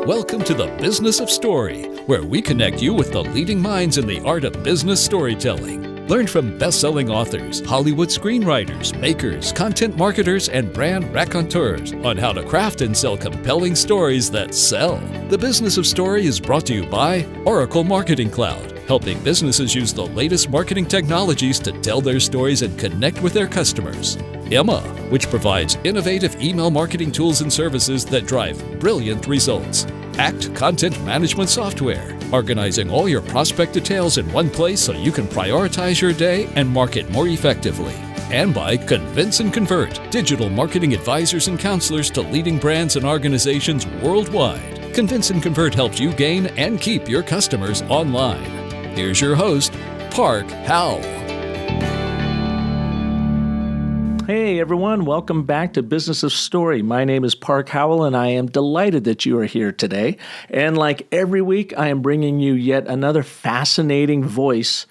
Welcome to the Business of Story, where we connect you with the leading minds in the art of business storytelling. Learn from best-selling authors, Hollywood screenwriters, makers, content marketers, and brand raconteurs on how to craft and sell compelling stories that sell. The Business of Story is brought to you by Oracle Marketing Cloud, helping businesses use the latest marketing technologies to tell their stories and connect with their customers. Emma, which provides innovative email marketing tools and services that drive brilliant results. Act Content Management Software, organizing all your prospect details in one place so you can prioritize your day and market more effectively. And by Convince and Convert, digital marketing advisors and counselors to leading brands and organizations worldwide. Convince and Convert helps you gain and keep your customers online. Here's your host, Park Howell. Hey everyone, welcome back to Business of Story. My name is Park Howell and I am delighted that you are here today. And like every week, I am bringing you yet another fascinating voice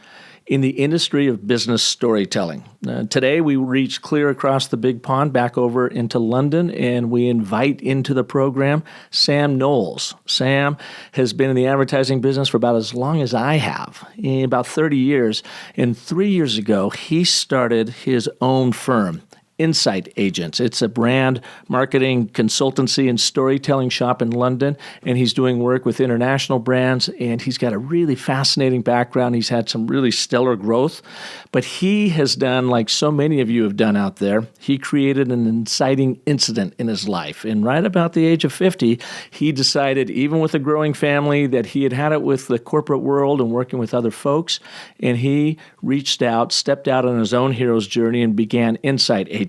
in the industry of business storytelling. Today, we reach clear across the big pond back over into London, and we invite into the program Sam Knowles. Sam has been in the advertising business for about as long as I have, about 30 years. And 3 years ago, he started his own firm, Insight Agents. It's a brand marketing consultancy and storytelling shop in London, and he's doing work with international brands, and he's got a really fascinating background. He's had some really stellar growth, but he has done like so many of you have done out there. He created an inciting incident in his life, and right about the age of 50, he decided, even with a growing family, that he had had it with the corporate world and working with other folks, and he reached out, stepped out on his own hero's journey, and began Insight Agents.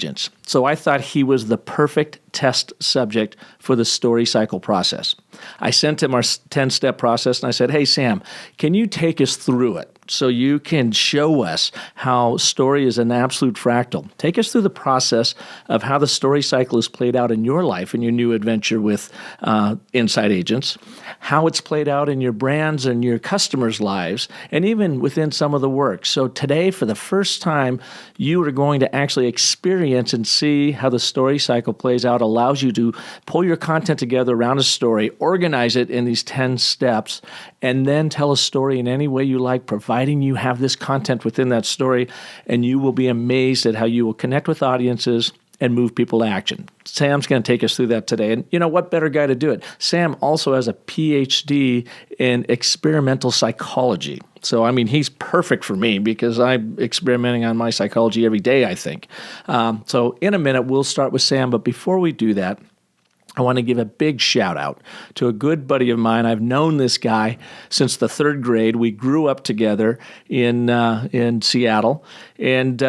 So I thought he was the perfect test subject for the story cycle process. I sent him our 10-step process and I said, hey, Sam, can you take us through it so you can show us how story is an absolute fractal? Take us through the process of how the story cycle is played out in your life, in your new adventure with Insight Agents, how it's played out in your brands and your customers' lives, and even within some of the work. So today, for the first time, you are going to actually experience and see how the story cycle plays out, allows you to pull your content together around a story, organize it in these 10 steps, and then tell a story in any way you like, providing you have this content within that story, and you will be amazed at how you will connect with audiences and move people to action. Sam's going to take us through that today. And you know, what better guy to do it? Sam also has a PhD in experimental psychology. So, I mean, he's perfect for me because I'm experimenting on my psychology every day, I think. So in a minute, we'll start with Sam. But before we do that, I want to give a big shout out to a good buddy of mine. I've known this guy since the third grade. We grew up together in Seattle, and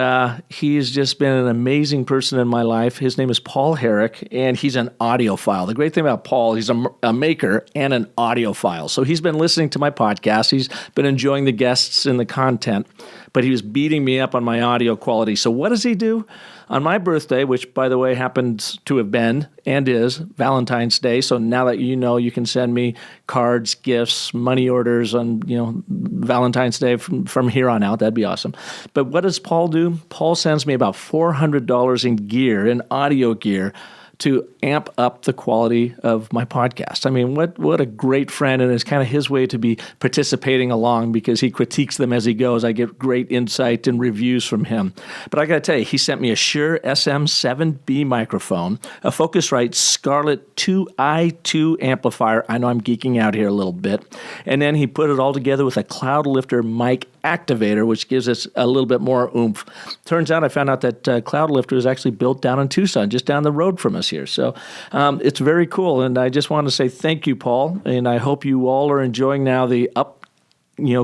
he has just been an amazing person in my life. His name is Paul Herrick, and he's an audiophile. The great thing about Paul, he's a maker and an audiophile. So he's been listening to my podcast. He's been enjoying the guests and the content, but he was beating me up on my audio quality. So what does he do? On my birthday, which, by the way, happens to have been and is Valentine's Day, so now that you know, you can send me cards, gifts, money orders on Valentine's Day from here on out. That'd be awesome. But what does Paul do? Paul sends me about $400 in gear, in audio gear, to amp up the quality of my podcast. I mean, what a great friend, and it's kind of his way to be participating along because he critiques them as he goes. I get great insight and reviews from him. But I got to tell you, he sent me a Shure SM7B microphone, a Focusrite Scarlett 2i2 amplifier. I know I'm geeking out here a little bit. And then he put it all together with a Cloudlifter mic activator, which gives us a little bit more oomph. Turns out I found out that Cloudlifter is actually built down in Tucson, just down the road from us here. So it's very cool, and I just want to say thank you, Paul, and I hope you all are enjoying now the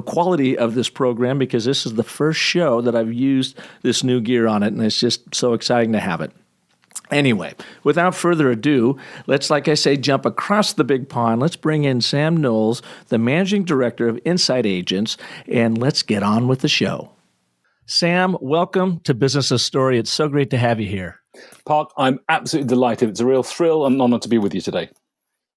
quality of this program, because this is the first show that I've used this new gear on it, and it's just so exciting to have it. Anyway, without further ado, let's, like I say, jump across the big pond. Let's bring in Sam Knowles, the Managing Director of Insight Agents, and let's get on with the show. Sam, welcome to Business of Story. It's so great to have you here. Park, I'm absolutely delighted. It's a real thrill and honor to be with you today.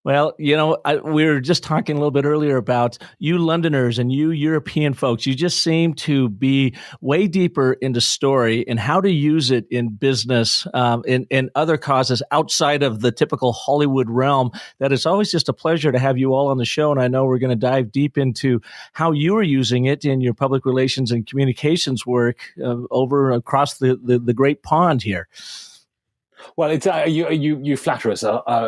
Well, we were just talking a little bit earlier about you Londoners and you European folks. You just seem to be way deeper into story and how to use it in business, in other causes outside of the typical Hollywood realm. That it's always just a pleasure to have you all on the show. And I know we're going to dive deep into how you are using it in your public relations and communications work over across the great pond here. Well, it's you flatter us,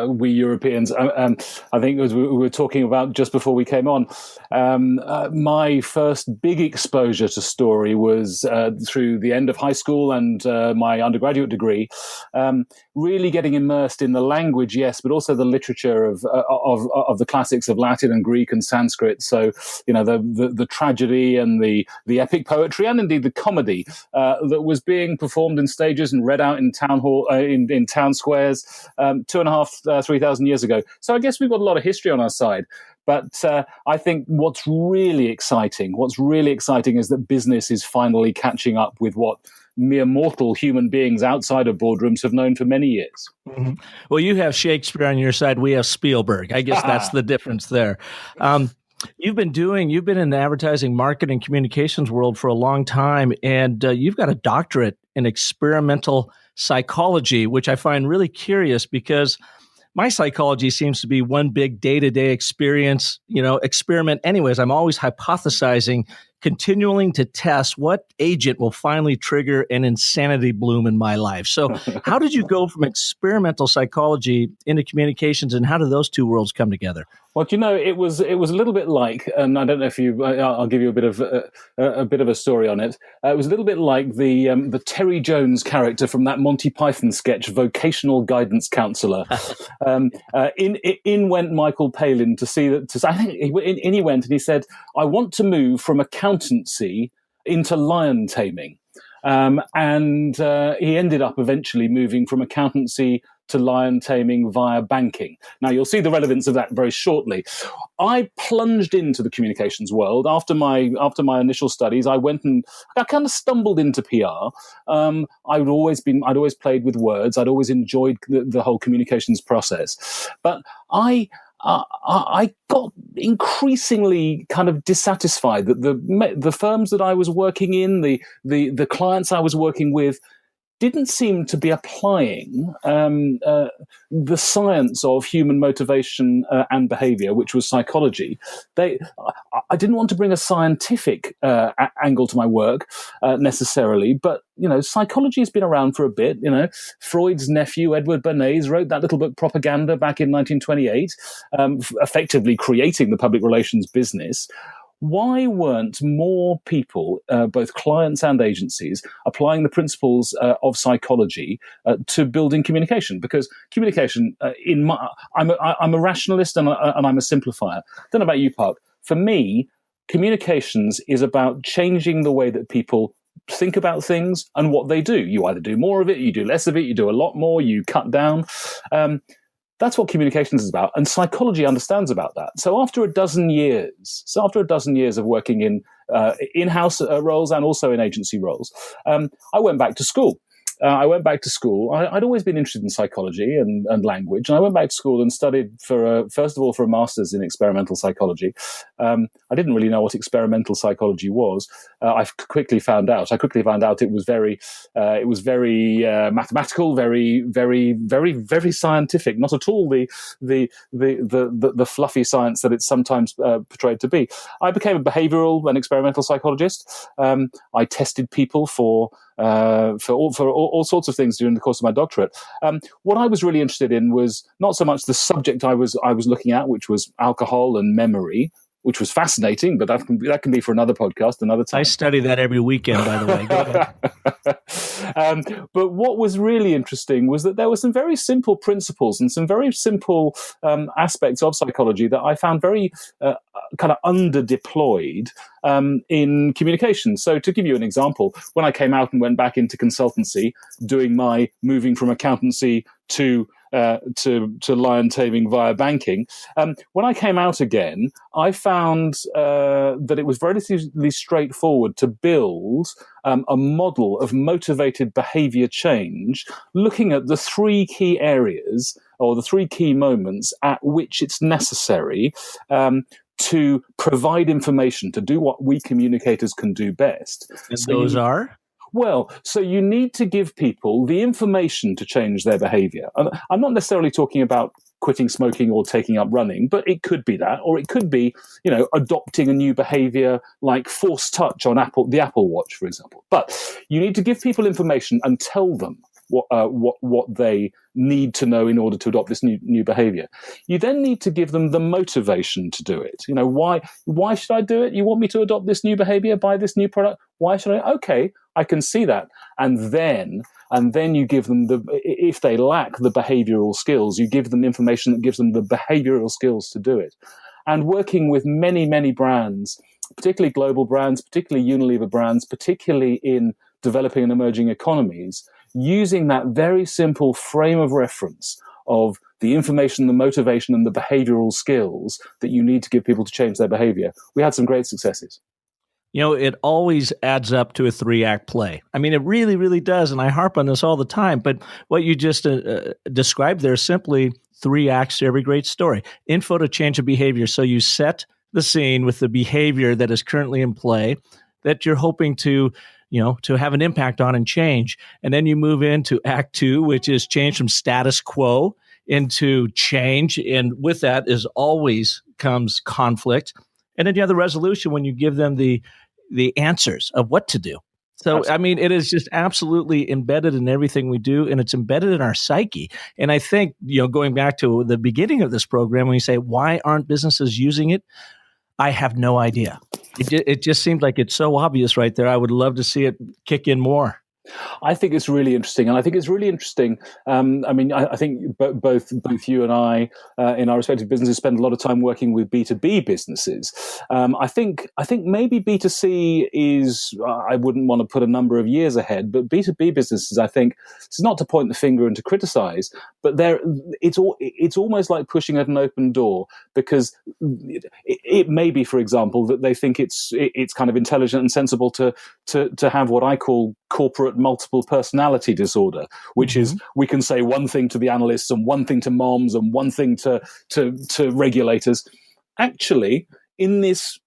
we Europeans. I think as we were talking about just before we came on, my first big exposure to story was through the end of high school and my undergraduate degree. Really getting immersed in the language, yes, but also the literature of the classics of Latin and Greek and Sanskrit. So, the tragedy and the epic poetry and indeed the comedy that was being performed in stages and read out in town hall in town squares 3,500 years ago. So I guess we've got a lot of history on our side. But I think what's really exciting is that business is finally catching up with what mere mortal human beings outside of boardrooms have known for many years. Mm-hmm. Well, you have Shakespeare on your side. We have Spielberg. I guess that's the difference there. You've been in the advertising, marketing, communications world for a long time, and you've got a doctorate in experimental psychology, which I find really curious because my psychology seems to be one big day-to-day experience, experiment anyways. I'm always hypothesizing, continuing to test what agent will finally trigger an insanity bloom in my life. So how did you go from experimental psychology into communications, and how do those two worlds come together? Well, it was a little bit like, and I don't know if I'll give you a bit of a story on it. It was a little bit like the Terry Jones character from that Monty Python sketch, Vocational Guidance Counselor. In went Michael Palin to see that. I think he went and he said, "I want to move from accountancy into lion taming," and he ended up eventually moving from accountancy to lion taming via banking. Now, you'll see the relevance of that very shortly. I plunged into the communications world after my initial studies. I kind of stumbled into PR. I'd always played with words. I'd always enjoyed the whole communications process, but I got increasingly kind of dissatisfied that the firms that I was working in, the clients I was working with, didn't seem to be applying the science of human motivation and behavior, which was psychology. I didn't want to bring a scientific angle to my work necessarily, but psychology has been around for a bit. Freud's nephew, Edward Bernays, wrote that little book Propaganda back in 1928, effectively creating the public relations business. Why weren't more people, both clients and agencies, applying the principles of psychology to building communication? Because communication, I'm a rationalist and I'm a simplifier. I don't know about you, Park. For me, communications is about changing the way that people think about things and what they do. You either do more of it, you do less of it, you do a lot more, you cut down. That's what communications is about, and psychology understands about that. So after a dozen years of working in in-house roles and also in agency roles, I went back to school. I'd always been interested in psychology and language, and I went back to school and studied first of all for a master's in experimental psychology. I didn't really know what experimental psychology was. I quickly found out it was very mathematical, very, very, very, very scientific. Not at all the fluffy science that it's sometimes portrayed to be. I became a behavioral and experimental psychologist. I tested people for all sorts of things during the course of my doctorate. What I was really interested in was not so much the subject I was looking at, which was alcohol and memory, which was fascinating, but that can be for another podcast, another time. I study that every weekend, by the way. Go ahead. But what was really interesting was that there were some very simple principles and some very simple aspects of psychology that I found very kind of under-deployed in communication. So to give you an example, when I came out and went back into consultancy, doing my moving from accountancy to to lion taming via banking. When I came out again, I found that it was relatively straightforward to build a model of motivated behavior change, looking at the three key areas or the three key moments at which it's necessary to provide information, to do what we communicators can do best. And those are? Well, so you need to give people the information to change their behavior. I'm not necessarily talking about quitting smoking or taking up running, but it could be that, or it could be, adopting a new behavior like force touch on the Apple Watch, for example. But you need to give people information and tell them what they need to know in order to adopt this new behavior. You then need to give them the motivation to do it. Why should I do it? You want me to adopt this new behavior, buy this new product? Why should I? Okay, I can see that. And then you give them if they lack the behavioral skills, you give them information that gives them the behavioral skills to do it. And working with many, many brands, particularly global brands, particularly Unilever brands, particularly in developing and emerging economies, using that very simple frame of reference of the information, the motivation, and the behavioral skills that you need to give people to change their behavior, we had some great successes. It always adds up to a 3-act play. I mean, it really, really does. And I harp on this all the time. But what you just described there is simply 3 acts to every great story. Info to change a behavior. So you set the scene with the behavior that is currently in play that you're hoping to have an impact on and change. And then you move into act 2, which is change from status quo into change. And with that is always comes conflict. And then you have the resolution when you give them the answers of what to do. So, absolutely. I mean, it is just absolutely embedded in everything we do, and it's embedded in our psyche. And I think, going back to the beginning of this program, when you say, why aren't businesses using it? I have no idea. It just seems like it's so obvious right there. I would love to see it kick in more. I think it's really interesting, and I think it's really interesting. I think both you and I, in our respective businesses, spend a lot of time working with B2B businesses. I think maybe B2C is. I wouldn't want to put a number of years ahead, but B2B businesses, I think, it's not to point the finger and to criticize, but it's almost like pushing at an open door, because it may be, for example, that they think it's kind of intelligent and sensible to have what I call corporate multiple personality disorder, which is we can say one thing to the analysts and one thing to moms and one thing to regulators. Actually, in this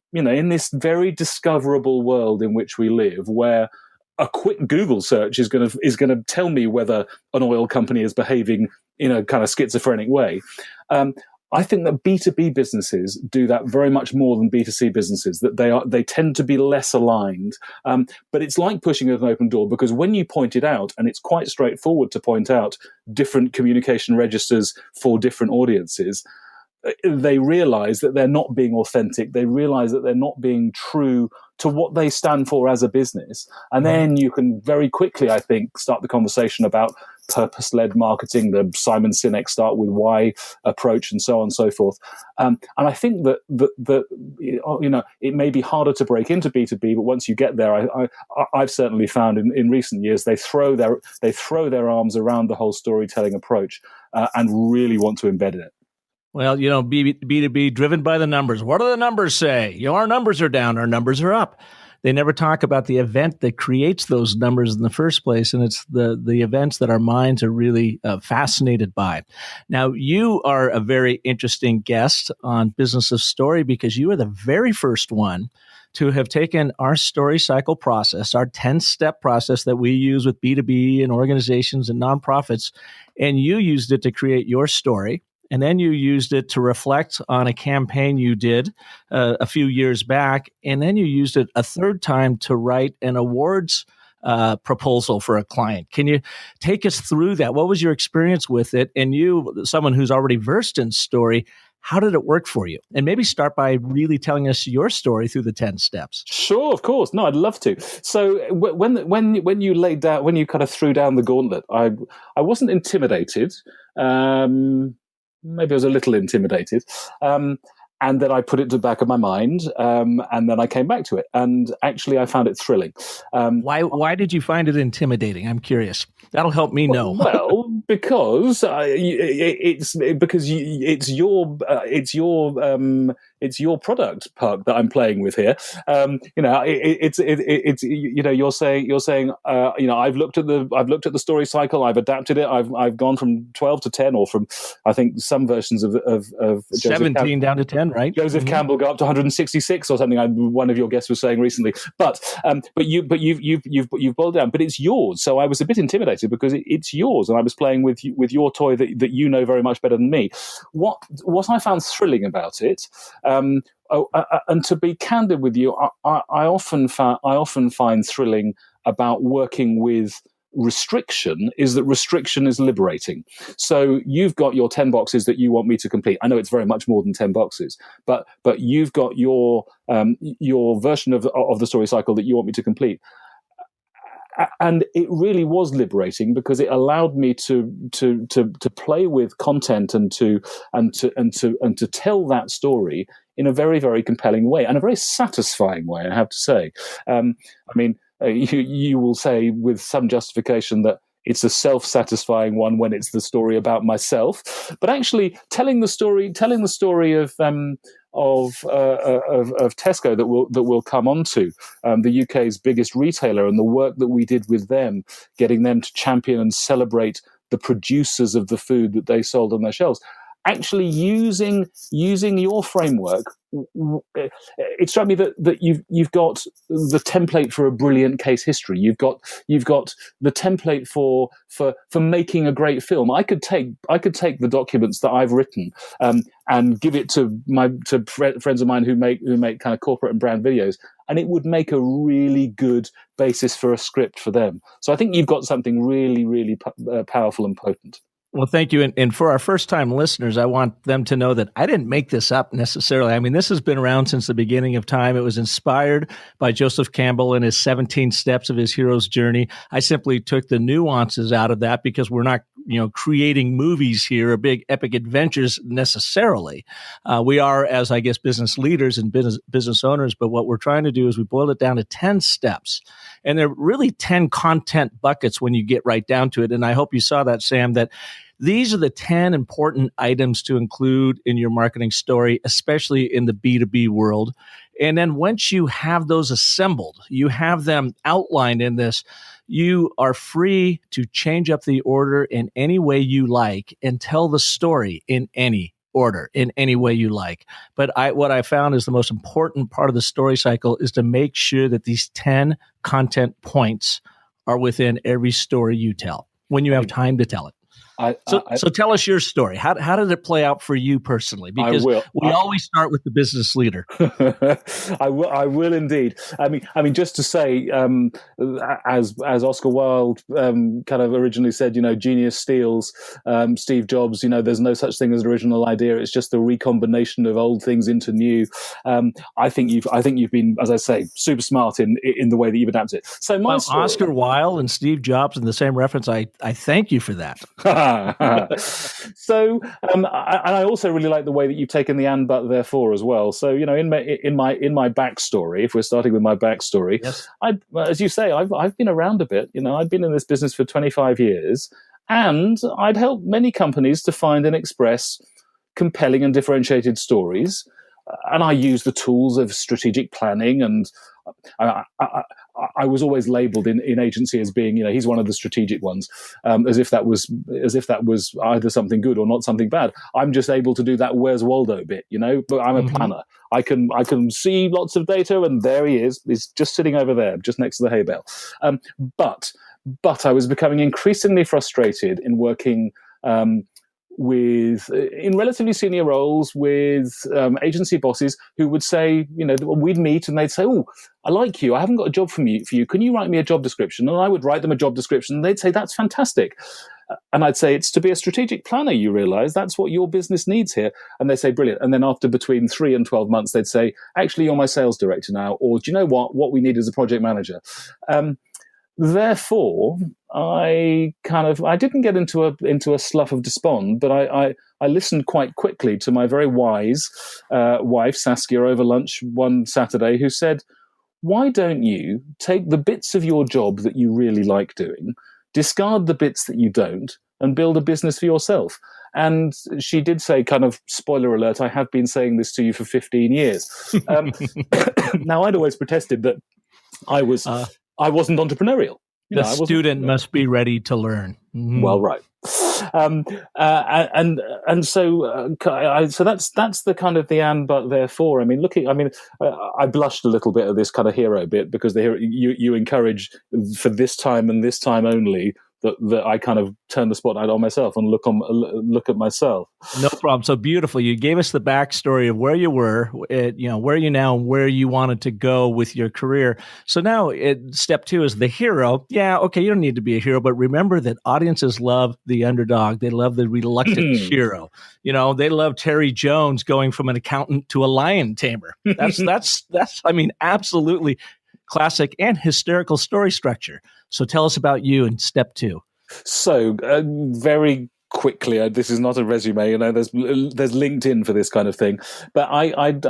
very discoverable world in which we live, where a quick Google search is going to tell me whether an oil company is behaving in a kind of schizophrenic way. I think that B2B businesses do that very much more than B2C businesses, that they tend to be less aligned. But it's like pushing an open door, because when you point it out, and it's quite straightforward to point out different communication registers for different audiences, they realize that they're not being authentic. They realize that they're not being true to what they stand for as a business. And then you can very quickly, I think, start the conversation about purpose-led marketing, the Simon Sinek start with why approach, and so on and so forth. And I think that it may be harder to break into B2B, but once you get there, I've certainly found in recent years they throw their arms around the whole storytelling approach and really want to embed in it. Well, B2B driven by the numbers. What do the numbers say? Our numbers are down, our numbers are up. They never talk about the event that creates those numbers in the first place, and it's the events that our minds are really fascinated by. Now, you are a very interesting guest on Business of Story, because you are the very first one to have taken our story cycle process, our 10-step process that we use with B2B and organizations and nonprofits, and you used it to create your story. And then you used it to reflect on a campaign you did a few years back. And then you used it a third time to write an awards proposal for a client. Can you take us through that? What was your experience with it? And you, someone who's already versed in story, how did it work for you? And maybe start by really telling us your story through the 10 steps. Sure, of course. No, I'd love to. So when you kind of threw down the gauntlet, I wasn't intimidated. Maybe I was a little intimidated. And then I put it to the back of my mind, and then I came back to it. And actually, I found it thrilling. Why did you find it intimidating? I'm curious. That'll help me know. Well, because it's your product, Park, that I'm playing with here. You're saying I've looked at the story cycle, I've adapted it, I've gone from 12 to 10, or from, I think, some versions of 17 down to 10, right? Joseph Campbell got up to 166 or something. One of your guests was saying recently, but you've boiled down. But it's yours, so I was a bit intimidated because it's yours, and I was playing with your toy that you know very much better than me. What I found thrilling about it, and to be candid with you, I often find thrilling about working with restriction is that restriction is liberating. So you've got your 10 boxes that you want me to complete. I know it's very much more than 10 boxes, but you've got your version of the story cycle that you want me to complete. And it really was liberating because it allowed me to play with content and to tell that story in a very, very compelling way, and a very satisfying way, I have to say. You will say with some justification that it's a self-satisfying one when it's the story about myself, but actually telling the story of Tesco that we'll come on to, the UK's biggest retailer, and the work that we did with them, getting them to champion and celebrate the producers of the food that they sold on their shelves. Actually using your framework, it struck me that you've got the template for a brilliant case history. You've got the template for making a great film. I could take the documents that I've written and give it to friends of mine who make kind of corporate and brand videos, and it would make a really good basis for a script for them. So I think you've got something really, really powerful and potent. Well, thank you. And for our first-time listeners, I want them to know that I didn't make this up necessarily. I mean, this has been around since the beginning of time. It was inspired by Joseph Campbell and his 17 steps of his hero's journey. I simply took the nuances out of that because we're not, creating movies here or big epic adventures necessarily. We are, as I guess, business leaders and business owners, but what we're trying to do is we boil it down to 10 steps. And they're really 10 content buckets when you get right down to it. And I hope you saw that, Sam, that these are the 10 important items to include in your marketing story, especially in the B2B world. And then once you have those assembled, you have them outlined in this, you are free to change up the order in any way you like and tell the story in any order, in any way you like. But what I found is the most important part of the story cycle is to make sure that these 10 content points are within every story you tell when you have time to tell it. So tell us your story. How did it play out for you personally? Because we always start with the business leader. I will indeed. I mean, just to say, as Oscar Wilde kind of originally said, genius steals. Steve Jobs, there's no such thing as an original idea. It's just the recombination of old things into new. I think you've been, as I say, super smart in the way that you've adapted it. So Oscar Wilde and Steve Jobs in the same reference. I thank you for that. So, and I also really like the way that you've taken the and but therefore as well. So, in my backstory, if we're starting with my backstory, yes. As you say, I've been around a bit. I've been in this business for 25 years, and I'd helped many companies to find and express compelling and differentiated stories. And I use the tools of strategic planning, and I was always labelled in agency as being, he's one of the strategic ones, as if that was either something good or not something bad. I'm just able to do that Where's Waldo bit, but I'm a planner. I can see lots of data, and there he is. He's just sitting over there, just next to the hay bale. But I was becoming increasingly frustrated in working in relatively senior roles with agency bosses who would say, we'd meet and they'd say, "Oh, I like you. I haven't got a job for you. Can you write me a job description?" And I would write them a job description, and they'd say, "That's fantastic." And I'd say, "It's to be a strategic planner, you realize that's what your business needs here." And they say, "Brilliant." And then after between 3 and 12 months, they'd say, "Actually, you're my sales director now," or "Do you know what we need is a project manager." Therefore, I didn't get into a slough of despond, but I listened quite quickly to my very wise wife, Saskia, over lunch one Saturday, who said, "Why don't you take the bits of your job that you really like doing, discard the bits that you don't, and build a business for yourself. And she did say, kind of, spoiler alert, I have been saying this to you for 15 years. Now, I'd always protested that I wasn't entrepreneurial. The student must be ready to learn. Mm-hmm. Well, right. And so that's the kind of the and but therefore. I mean, I blushed a little bit at this kind of hero bit, because the hero, you encourage for this time and this time only that I kind of turn the spotlight on myself and look at myself. No problem. So beautiful. You gave us the backstory of where you were, where you now, and where you wanted to go with your career. So now step 2 is the hero. Yeah, okay, you don't need to be a hero, but remember that audiences love the underdog. They love the reluctant hero. They love Terry Jones going from an accountant to a lion tamer. That's absolutely classic and hysterical story structure. So tell us about you in step 2. So very quickly, this is not a resume. There's LinkedIn for this kind of thing. But I'd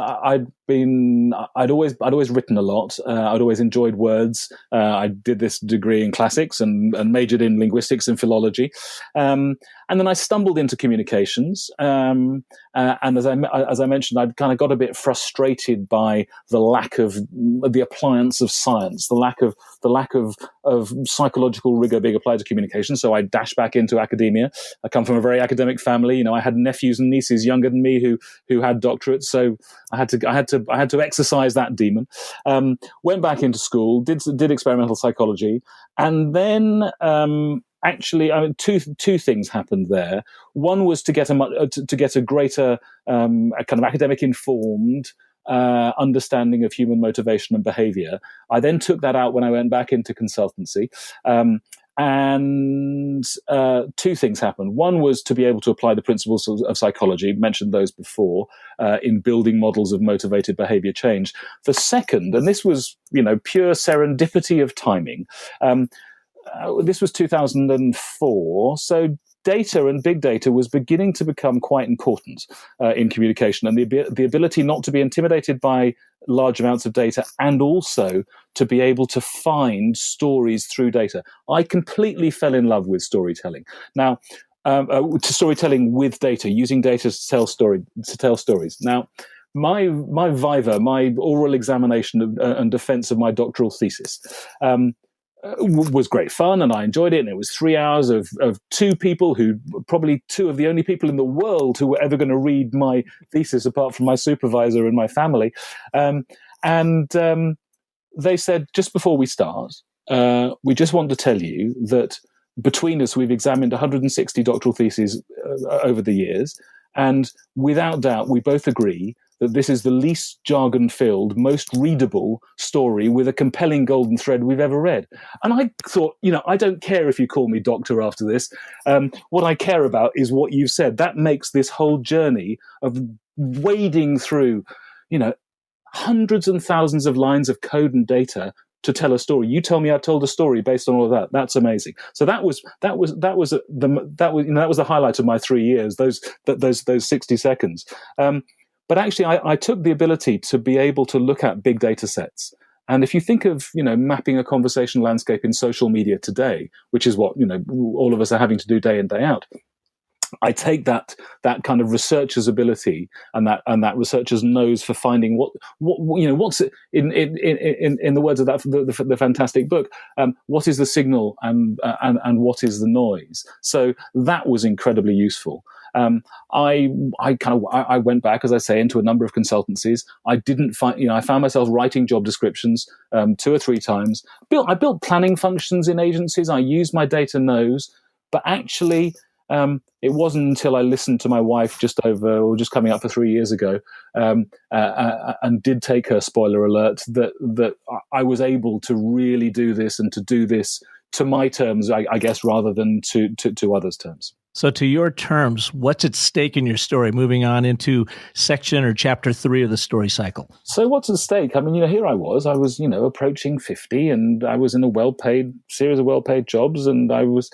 always written a lot. I'd always enjoyed words. I did this degree in classics and majored in linguistics and philology. And then I stumbled into communications. And as I mentioned, I'd kind of got a bit frustrated by the lack of the appliance of science, the lack of psychological rigor being applied to communication. So I dashed back into academia. I come from a very academic family. I had nephews and nieces younger than me who had doctorates. So I had to exercise that demon. Went back into school, did experimental psychology, and then two things happened there. One was to get a greater kind of academic informed understanding of human motivation and behavior. I then took that out when I went back into consultancy. And two things happened. One was to be able to apply the principles of psychology, mentioned those before, in building models of motivated behavior change. The second, and this was, pure serendipity of timing, this was 2004, so data and big data was beginning to become quite important in communication, and the ability not to be intimidated by large amounts of data, and also to be able to find stories through data. I completely fell in love with storytelling. Now, to storytelling with data, using data to tell stories. Now, my viva, my oral examination and defense of my doctoral thesis, was great fun, and I enjoyed it. And it was 3 hours of two people who probably two of the only people in the world who were ever going to read my thesis, apart from my supervisor and my family. They said, just before we start, we just want to tell you that between us, we've examined 160 doctoral theses over the years. And without doubt, we both agree that this is the least jargon-filled, most readable story with a compelling golden thread we've ever read. And I thought, I don't care if you call me doctor after this. What I care about is what you've said. That makes this whole journey of wading through, hundreds and thousands of lines of code and data to tell a story. You tell me I've told a story based on all of that. That's amazing. So that was the highlight of my 3 years. Those 60 seconds. But actually, I took the ability to be able to look at big data sets. And if you think of, mapping a conversation landscape in social media today, which is what, all of us are having to do day in, day out, I take that kind of researcher's ability and that researcher's nose for finding what's in the words of the fantastic book, what is the signal and what is the noise. So that was incredibly useful. I went back, as I say, into a number of consultancies. I found myself writing job descriptions 2 or 3 times. I built planning functions in agencies. I used my data nose, but actually, it wasn't until I listened to my wife just coming up for 3 years ago, and did take her, spoiler alert, that I was able to really do this, and to do this to my terms, I guess, rather than to others' terms. So to your terms, what's at stake in your story, moving on into section or chapter 3 of the story cycle? So what's at stake? I mean, here I was approaching 50, and I was in a series of well-paid jobs, and I was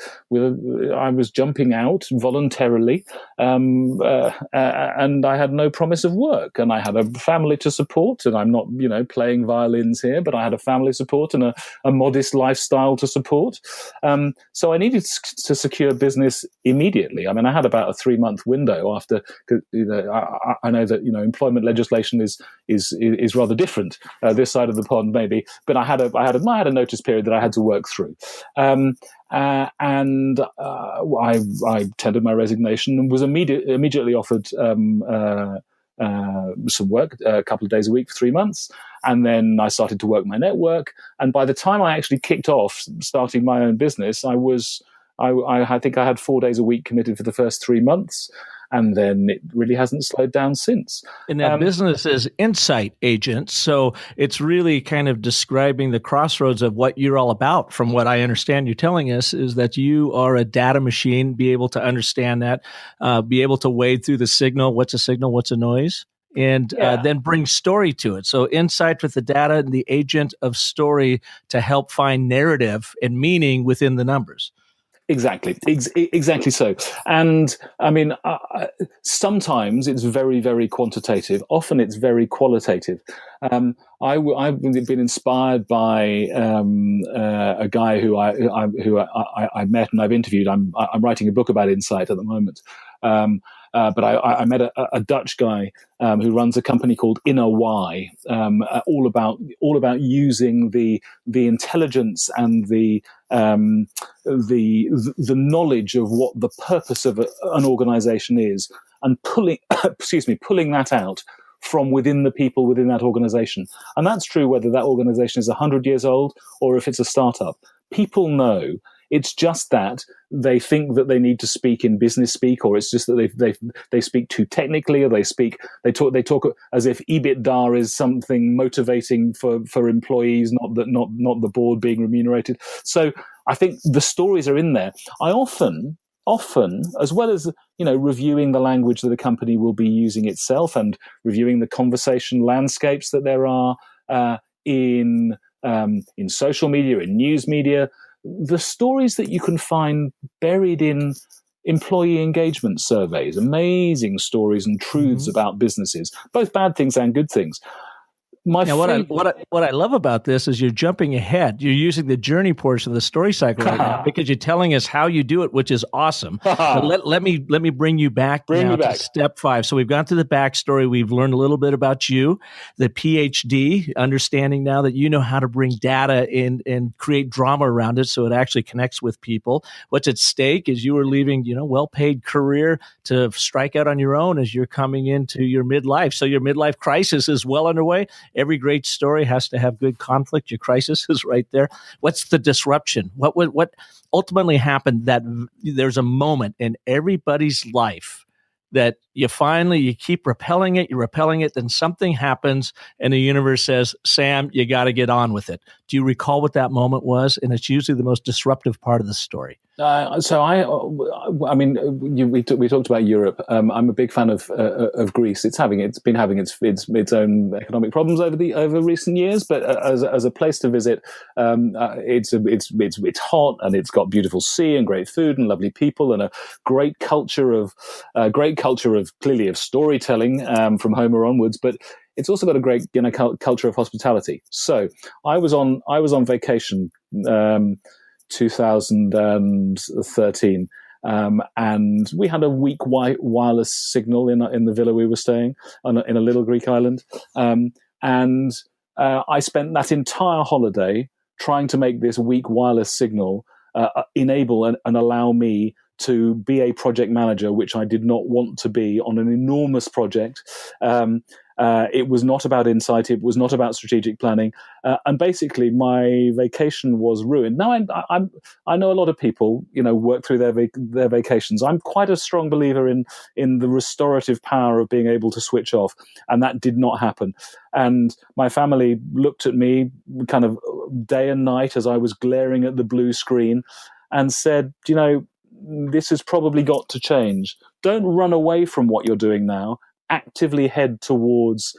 jumping out voluntarily, and I had no promise of work, and I had a family to support, and I'm not, playing violins here, but I had a family support and a modest lifestyle to support. So I needed to secure business immediately. I mean, I had about a 3-month window after. I know that employment legislation is rather different this side of the pond, maybe, but I had a notice period that I had to work through. I tendered my resignation and was immediately offered some work, a couple of days a week for 3 months. And then I started to work my network. And by the time I actually kicked off starting my own business, I think I had 4 days a week committed for the first 3 months. And then it really hasn't slowed down since. And that business is insight agent. So it's really kind of describing the crossroads of what you're all about. From what I understand you're telling us is that you are a data machine, be able to understand that, be able to wade through the signal, what's a signal, what's a noise, and then bring story to it. So insight with the data and the agent of story to help find narrative and meaning within the numbers. Exactly so. And I mean, sometimes it's very, very quantitative. Often it's very qualitative. I've been inspired by a guy who I met and I've interviewed. I'm writing a book about insight at the moment. But I met a Dutch guy who runs a company called Inner Why, all about using the intelligence and the knowledge of what the purpose of an organization is, and pulling that out from within the people within that organization. And that's true whether that organization is 100 years old or if it's a startup. People know. It's just that they think that they need to speak in business speak, or it's just that they speak too technically, or they talk as if EBITDA is something motivating for employees, not the board being remunerated. So I think the stories are in there. I often, as well as reviewing the language that a company will be using itself and reviewing the conversation landscapes that there are in social media, in news media. The stories that you can find buried in employee engagement surveys, amazing stories and truths about businesses, both bad things and good things. What I love about this is you're jumping ahead. You're using the journey portion of the story cycle right now because you're telling us how you do it, which is awesome. But let me bring you back to step 5. So we've gone through the backstory. We've learned a little bit about you, the PhD, understanding now that you know how to bring data in and create drama around it so it actually connects with people. What's at stake is you are leaving, well-paid career to strike out on your own as you're coming into your midlife. So your midlife crisis is well underway. Every great story has to have good conflict. Your crisis is right there. What's the disruption? What ultimately happened that there's a moment in everybody's life that you keep repelling it, then something happens and the universe says, Sam, you got to get on with it. Do you recall what that moment was? And it's usually the most disruptive part of the story. We talked about Europe. I'm a big fan of Greece. It's been having its own economic problems over recent years, but as a place to visit, it's hot and it's got beautiful sea and great food and lovely people and a great culture of clearly of storytelling from Homer onwards, but it's also got a great culture of hospitality. So I was on vacation 2013, and we had a weak wireless signal in the villa we were staying in a little Greek island, and I spent that entire holiday trying to make this weak wireless signal enable and allow me to be a project manager, which I did not want to be on an enormous project. It was not about insight. It was not about strategic planning. And basically, my vacation was ruined. Now, I know a lot of people, work through their vacations. I'm quite a strong believer in the restorative power of being able to switch off. And that did not happen. And my family looked at me kind of day and night as I was glaring at the blue screen and said, this has probably got to change. Don't run away from what you're doing now. Actively head towards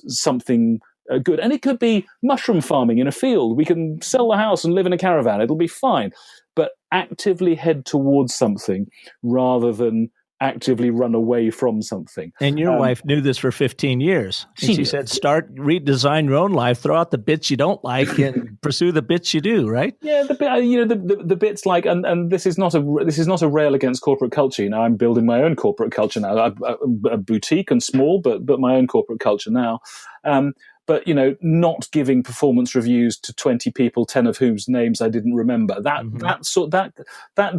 something good. And it could be mushroom farming in a field. We can sell the house and live in a caravan. It'll be fine. But actively head towards something rather than actively run away from something. And your wife knew this for 15 years. And she said, redesign your own life, throw out the bits you don't like and pursue the bits you do, right? Yeah, the bits like, and this is not a rail against corporate culture. I'm building my own corporate culture now, a boutique and small, but my own corporate culture now. But not giving performance reviews to 20 people, 10 of whose names I didn't remember. That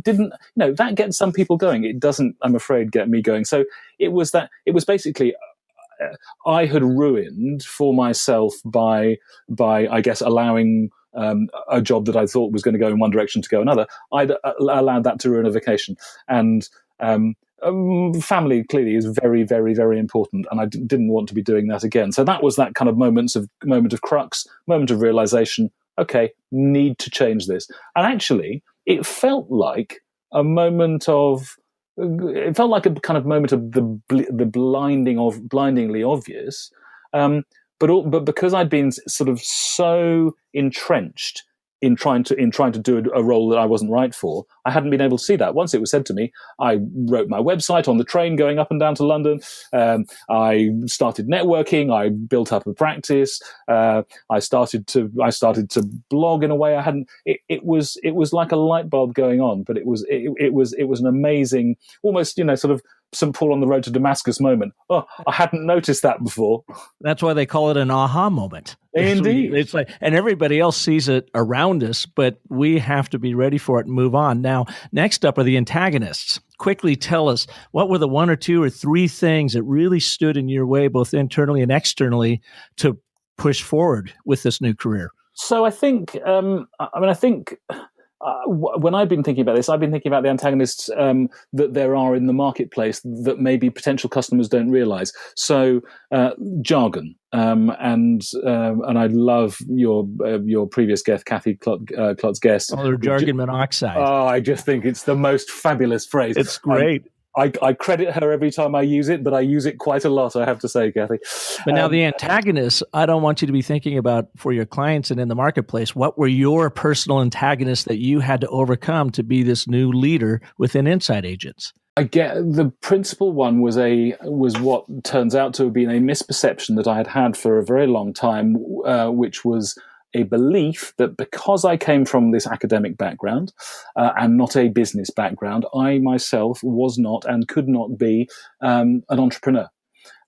didn't, that gets some people going. It doesn't, I'm afraid, get me going. So it was basically, I had ruined for myself by I guess allowing a job that I thought was going to go in one direction to go another. I'd allowed that to ruin a vacation, and family clearly is very, very, very important, and I didn't want to be doing that again. So that was that kind of moment of crux, moment of realization. Okay, need to change this. And actually, it felt like a kind of moment of the blindingly obvious. But because I'd been sort of so entrenched in trying to do a role that I wasn't right for, I hadn't been able to see that. Once it was said to me, I wrote my website on the train going up and down to London. I started networking. I built up a practice. I started to blog in a way I hadn't. It was like a light bulb going on, but it was an amazing, almost sort of St. Paul on the road to Damascus moment. Oh, I hadn't noticed that before. That's why they call it an aha moment. Indeed. It's like, and everybody else sees it around us, but we have to be ready for it and move on. Now, next up are the antagonists. Quickly tell us, what were the one or two or three things that really stood in your way, both internally and externally, to push forward with this new career? So I think, when I've been thinking about this, I've been thinking about the antagonists that there are in the marketplace that maybe potential customers don't realize. So jargon, and I love your previous guest, Kathy Klotz's guest. Oh, jargon monoxide. Oh, I just think it's the most fabulous phrase. It's great. I credit her every time I use it, but I use it quite a lot, I have to say, Kathy. But now the antagonists, I don't want you to be thinking about for your clients and in the marketplace. What were your personal antagonists that you had to overcome to be this new leader within Insight Agents? I get the principal one was what turns out to have been a misperception that I had had for a very long time, which was a belief that because I came from this academic background and not a business background, I myself was not and could not be an entrepreneur.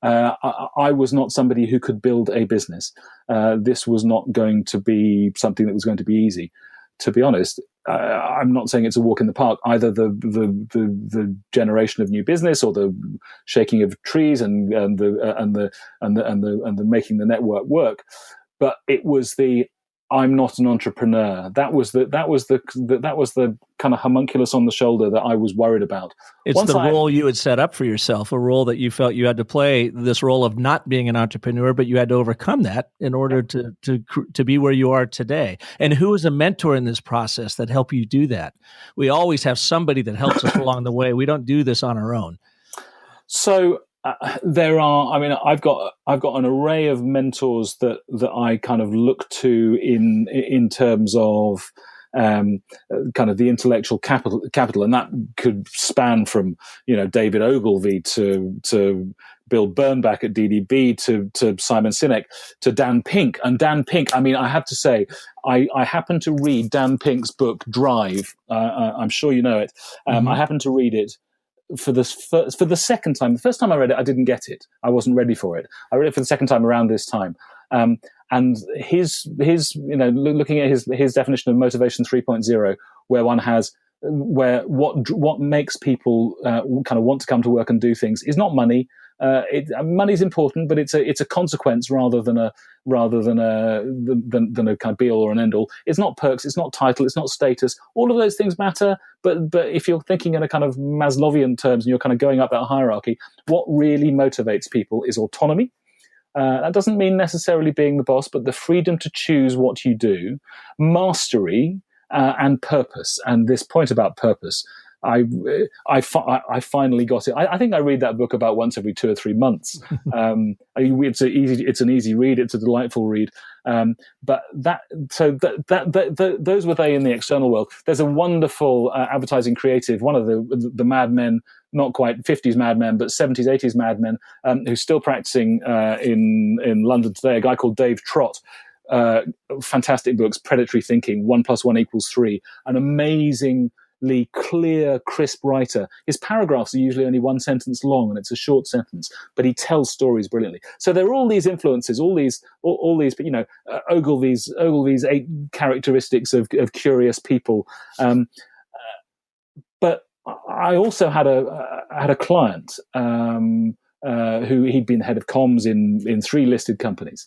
I was not somebody who could build a business. This was not going to be something that was going to be easy. To be honest, I'm not saying it's a walk in the park. Either the generation of new business or the shaking of trees and the making the network work, but it was the I'm not an entrepreneur. That was the kind of homunculus on the shoulder that I was worried about. It's the role you had set up for yourself, a role that you felt you had to play, this role of not being an entrepreneur, but you had to overcome that in order to be where you are today. And who is a mentor in this process that helped you do that? We always have somebody that helps us along the way. We don't do this on our own. So there are. I mean, I've got an array of mentors that I kind of look to in terms of kind of the intellectual capital, and that could span from David Ogilvy to Bill Bernbach at DDB to Simon Sinek to Dan Pink. And Dan Pink, I mean, I have to say, I happened to read Dan Pink's book Drive. I'm sure you know it. I happened to read it for the second time. The first time I read it, I didn't get it. I wasn't ready for it. I read it for the second time around this time. And his looking at his definition of motivation 3.0, where what makes people kind of want to come to work and do things is not money. Money's important, but it's a consequence rather than a kind of be all or an end all. It's not perks, it's not title, it's not status. All of those things matter, but if you're thinking in a kind of Maslowian terms and you're kind of going up that hierarchy, what really motivates people is autonomy. That doesn't mean necessarily being the boss, but the freedom to choose what you do, mastery, and purpose. And this point about purpose, I finally got it. I think I read that book about once every 2 or 3 months. It's an easy read. It's a delightful read. But those were they in the external world. There's a wonderful advertising creative, one of the madmen, not quite 50s madmen, but 70s, 80s madmen, who's still practicing in London today, a guy called Dave Trott. Fantastic books, Predatory Thinking, 1 + 1 = 3, an amazingly clear, crisp writer. His paragraphs are usually only one sentence long, and it's a short sentence, but he tells stories brilliantly. So there are all these influences, all these, Ogilvy's 8 characteristics of curious people. But I also had a client who he'd been head of comms in 3 listed companies.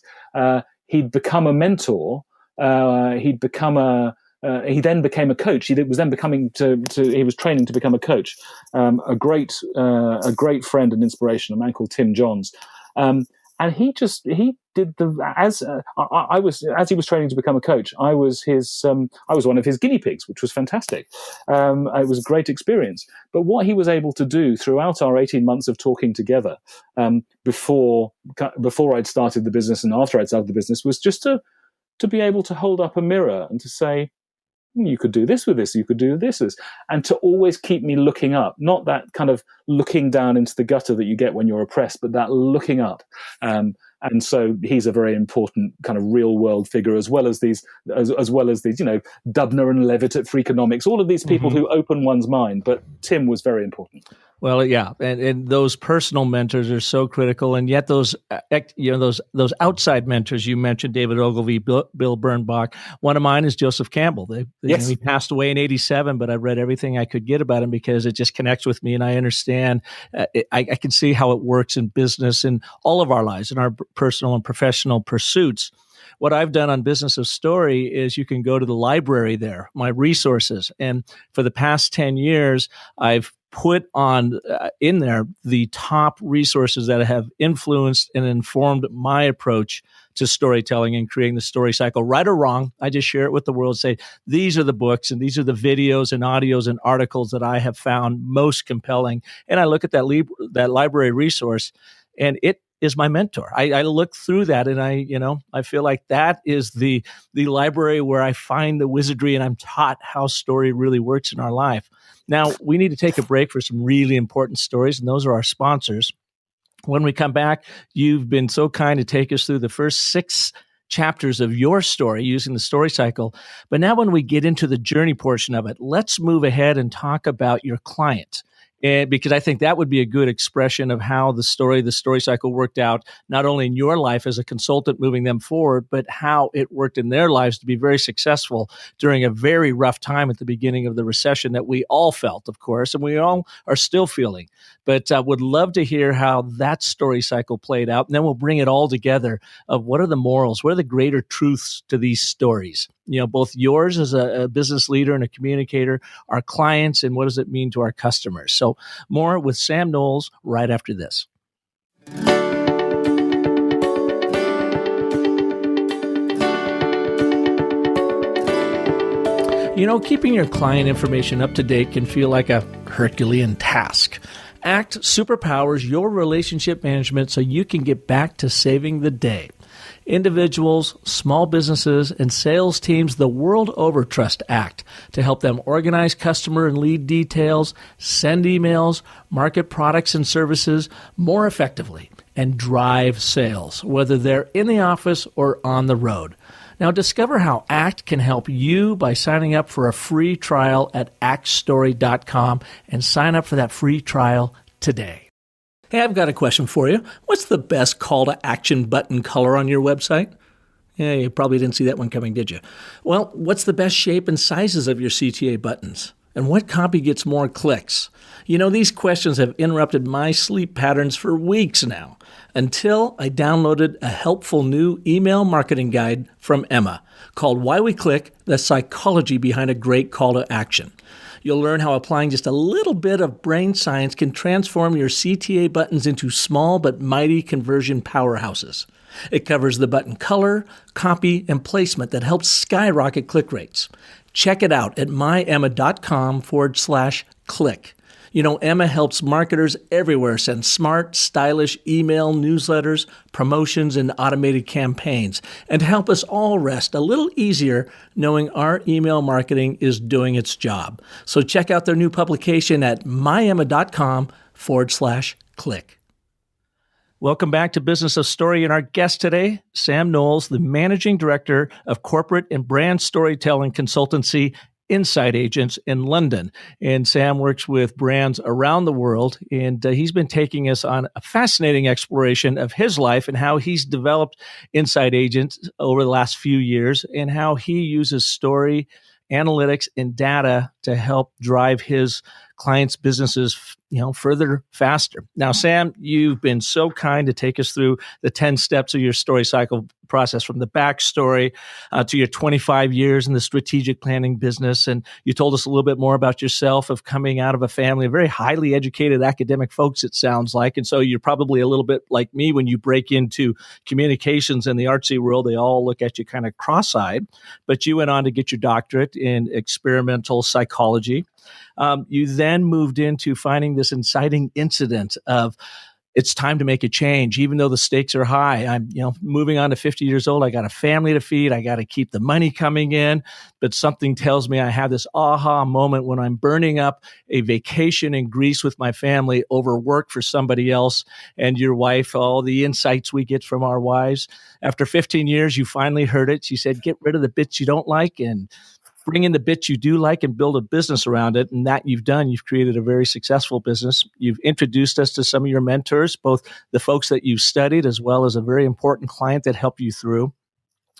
He'd become a mentor. He then became a coach. He was training to become a coach. A great friend and inspiration, a man called Tim Johns. And he did as he was training to become a coach, I was one of his guinea pigs, which was fantastic. It was a great experience. But what he was able to do throughout our 18 months of talking together, before I'd started the business and after I'd started the business, was just to be able to hold up a mirror and to say, you could do this with this, you could do this, and to always keep me looking up, not that kind of looking down into the gutter that you get when you're oppressed, but that looking up. And so he's a very important kind of real world figure, as well as these, Dubner and Levitt at Freakonomics, all of these people who open one's mind. But Tim was very important. Well, yeah, and those personal mentors are so critical, and yet those outside mentors you mentioned, David Ogilvy, Bill Bernbach. One of mine is Joseph Campbell. Yes. He passed away in '87, but I read everything I could get about him because it just connects with me, and I understand. I can see how it works in business, in all of our lives, in our personal and professional pursuits. What I've done on Business of Story is you can go to the library there, my resources. And for the past 10 years, I've put on in there the top resources that have influenced and informed my approach to storytelling and creating the story cycle. Right or wrong, I just share it with the world, say, these are the books and these are the videos and audios and articles that I have found most compelling. And I look at that library resource, and it is my mentor. I look through that, and I feel like that is the library where I find the wizardry, and I'm taught how story really works in our life. Now, we need to take a break for some really important stories, and those are our sponsors. When we come back, you've been so kind to take us through the first 6 chapters of your story using the story cycle. But now when we get into the journey portion of it, let's move ahead and talk about your client. And because I think that would be a good expression of how the story cycle worked out, not only in your life as a consultant moving them forward, but how it worked in their lives to be very successful during a very rough time at the beginning of the recession that we all felt, of course, and we all are still feeling. But would love to hear how that story cycle played out. And then we'll bring it all together of what are the morals, what are the greater truths to these stories? Both yours as a business leader and a communicator, our clients, and what does it mean to our customers? So more with Sam Knowles right after this. Keeping your client information up to date can feel like a Herculean task. ACT superpowers your relationship management so you can get back to saving the day. Individuals, small businesses, and sales teams the world over trust ACT to help them organize customer and lead details, send emails, market products and services more effectively, and drive sales, whether they're in the office or on the road. Now, discover how ACT can help you by signing up for a free trial at actstory.com and sign up for that free trial today. Hey, I've got a question for you. What's the best call to action button color on your website? Yeah, you probably didn't see that one coming, did you? Well, what's the best shape and sizes of your CTA buttons? And what copy gets more clicks? These questions have interrupted my sleep patterns for weeks now, until I downloaded a helpful new email marketing guide from Emma called Why We Click, the Psychology Behind a Great Call to Action. You'll learn how applying just a little bit of brain science can transform your CTA buttons into small but mighty conversion powerhouses. It covers the button color, copy, and placement that helps skyrocket click rates. Check it out at myemma.com/click. You know, Emma helps marketers everywhere send smart, stylish email newsletters, promotions, and automated campaigns, and help us all rest a little easier knowing our email marketing is doing its job. So check out their new publication at myemma.com/click. Welcome back to Business of Story, and our guest today, Sam Knowles, the Managing Director of Corporate and Brand Storytelling Consultancy, Inside Agents in London. And Sam works with brands around the world, and he's been taking us on a fascinating exploration of his life and how he's developed Inside Agents over the last few years and how he uses story, analytics, and data to help drive his clients' businesses, further faster. Now, Sam, you've been so kind to take us through the 10 steps of your story cycle process, from the backstory to your 25 years in the strategic planning business. And you told us a little bit more about yourself, of coming out of a family of very highly educated academic folks, it sounds like. And so you're probably a little bit like me when you break into communications in the artsy world. They all look at you kind of cross-eyed. But you went on to get your doctorate in experimental psychology. You then moved into finding this inciting incident of, it's time to make a change, even though the stakes are high. I'm, moving on to 50 years old. I got a family to feed. I got to keep the money coming in. But something tells me I have this aha moment when I'm burning up a vacation in Greece with my family over work for somebody else. And your wife, all the insights we get from our wives. After 15 years, you finally heard it. She said, get rid of the bits you don't like and bring in the bits you do like and build a business around it. And that you've done. You've created a very successful business. You've introduced us to some of your mentors, both the folks that you've studied as well as a very important client that helped you through.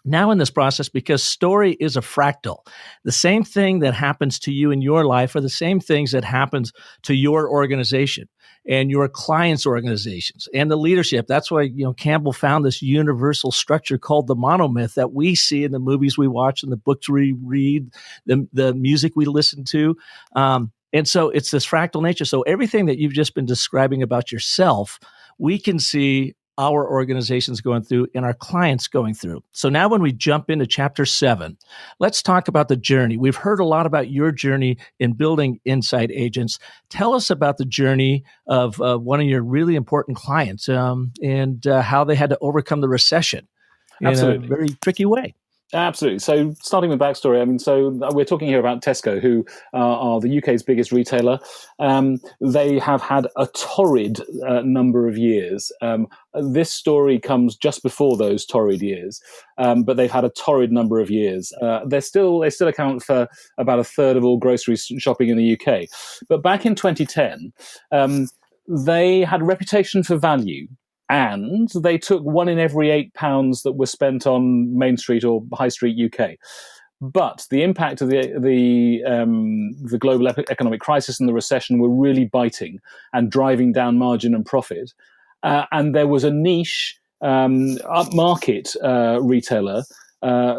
Now in this process, because story is a fractal, the same thing that happens to you in your life are the same things that happens to your organization and your clients' organizations and the leadership. That's why, Campbell found this universal structure called the monomyth that we see in the movies we watch and the books we read, the music we listen to. And so it's this fractal nature. So everything that you've just been describing about yourself, we can see our organizations going through and our clients going through. So now when we jump into chapter 7, let's talk about the journey. We've heard a lot about your journey in building Inside Agents. Tell us about the journey of one of your really important clients and how they had to overcome the recession in Absolutely. a very tricky way. Absolutely. So starting with backstory, so we're talking here about Tesco, who are the UK's biggest retailer. They have had a torrid number of years. This story comes just before those torrid years, but they've had a torrid number of years. They still account for about a third of all grocery shopping in the UK. But back in 2010, they had a reputation for value. And they took 1 in every £8 that were spent on Main Street or High Street UK. But the impact of the global economic crisis and the recession were really biting and driving down margin and profit. And there was a niche upmarket retailer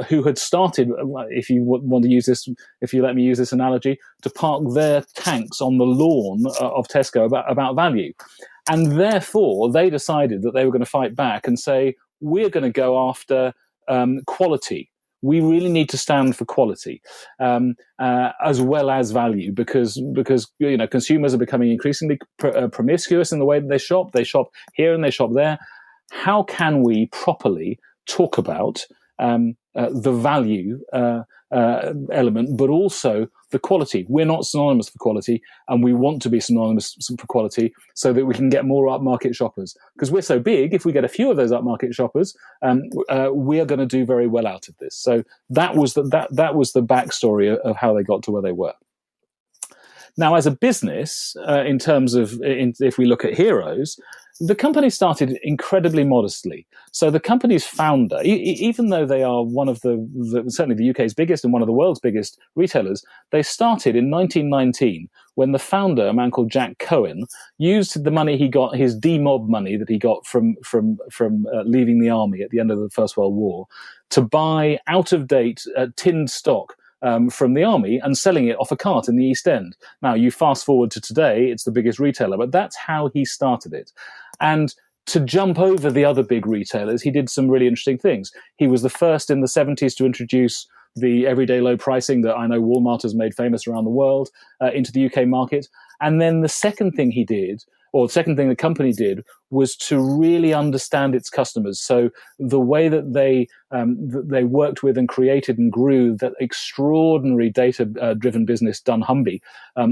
who had started, if you want to use this, if you let me use this analogy, to park their tanks on the lawn of Tesco about value. And therefore, they decided that they were going to fight back and say, we're going to go after quality. We really need to stand for quality as well as value because consumers are becoming increasingly promiscuous in the way that they shop. They shop here and they shop there. How can we properly talk about the value element, but also the quality? We're not synonymous for quality, and we want to be synonymous for quality so that we can get more upmarket shoppers. Because we're so big, if we get a few of those upmarket shoppers, we are going to do very well out of this. So that was the backstory of how they got to where they were. Now, as a business, in terms of if we look at heroes, the company started incredibly modestly. So the company's founder, even though they are one of certainly the UK's biggest and one of the world's biggest retailers, they started in 1919 when the founder, a man called Jack Cohen, used the money he got, his demob money that he got from leaving the army at the end of the First World War, to buy out-of-date tinned stock from the army and selling it off a cart in the East End. Now, you fast forward to today, it's the biggest retailer, but that's how he started it. And to jump over the other big retailers, he did some really interesting things. He was the first in the 70s to introduce the everyday low pricing that I know Walmart has made famous around the world into the UK market. And then the second thing he did, or the second thing the company did, was to really understand its customers. So the way that they worked with and created and grew that extraordinary data-driven business, dunnhumby,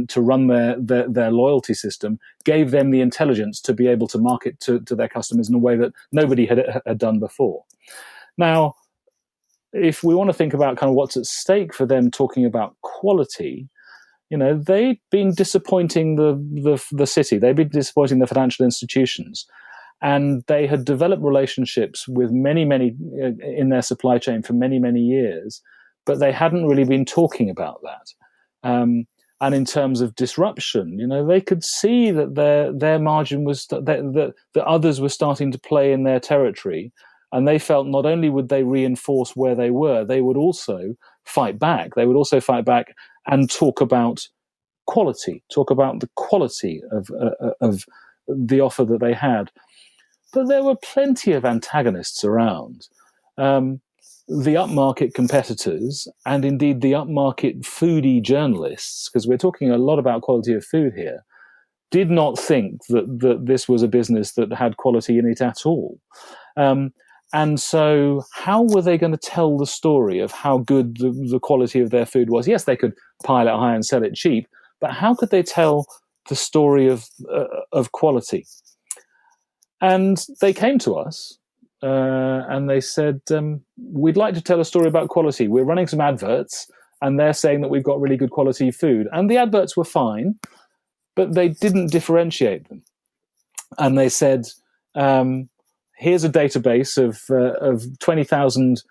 to run their loyalty system, gave them the intelligence to be able to market to their customers in a way that nobody had done before. Now, if we want to think about kind of what's at stake for them talking about quality, they've been disappointing the city. They've been disappointing the financial institutions. And they had developed relationships with many in their supply chain for many, many years, but they hadn't really been talking about that. And in terms of disruption, they could see that their margin was, that others were starting to play in their territory. And they felt not only would they reinforce where they were, they would also fight back. They would also fight back and talk about quality, talk about the quality of the offer that they had. But there were plenty of antagonists around. The upmarket competitors, and indeed the upmarket foodie journalists, because we're talking a lot about quality of food here, did not think that this was a business that had quality in it at all. And so how were they going to tell the story of how good the quality of their food was? Yes, they could pile it high and sell it cheap, but how could they tell the story of quality? And they came to us and they said, we'd like to tell a story about quality. We're running some adverts and they're saying that we've got really good quality food. And the adverts were fine, but they didn't differentiate them. And they said, here's a database of 20,000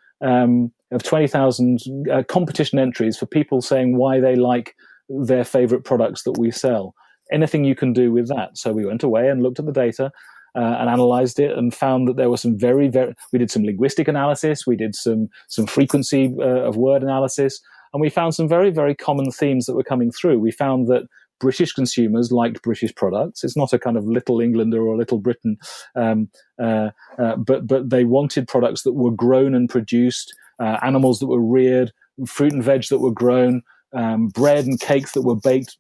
competition entries for people saying why they like their favorite products that we sell. Anything you can do with that? So we went away and looked at the data and analyzed it and found that there was some we did some linguistic analysis, we did some frequency of word analysis, and we found some very, very common themes that were coming through. We found that British consumers liked British products. It's not a kind of Little England or Little Britain, but they wanted products that were grown and produced, animals that were reared, fruit and veg that were grown, bread and cakes that were baked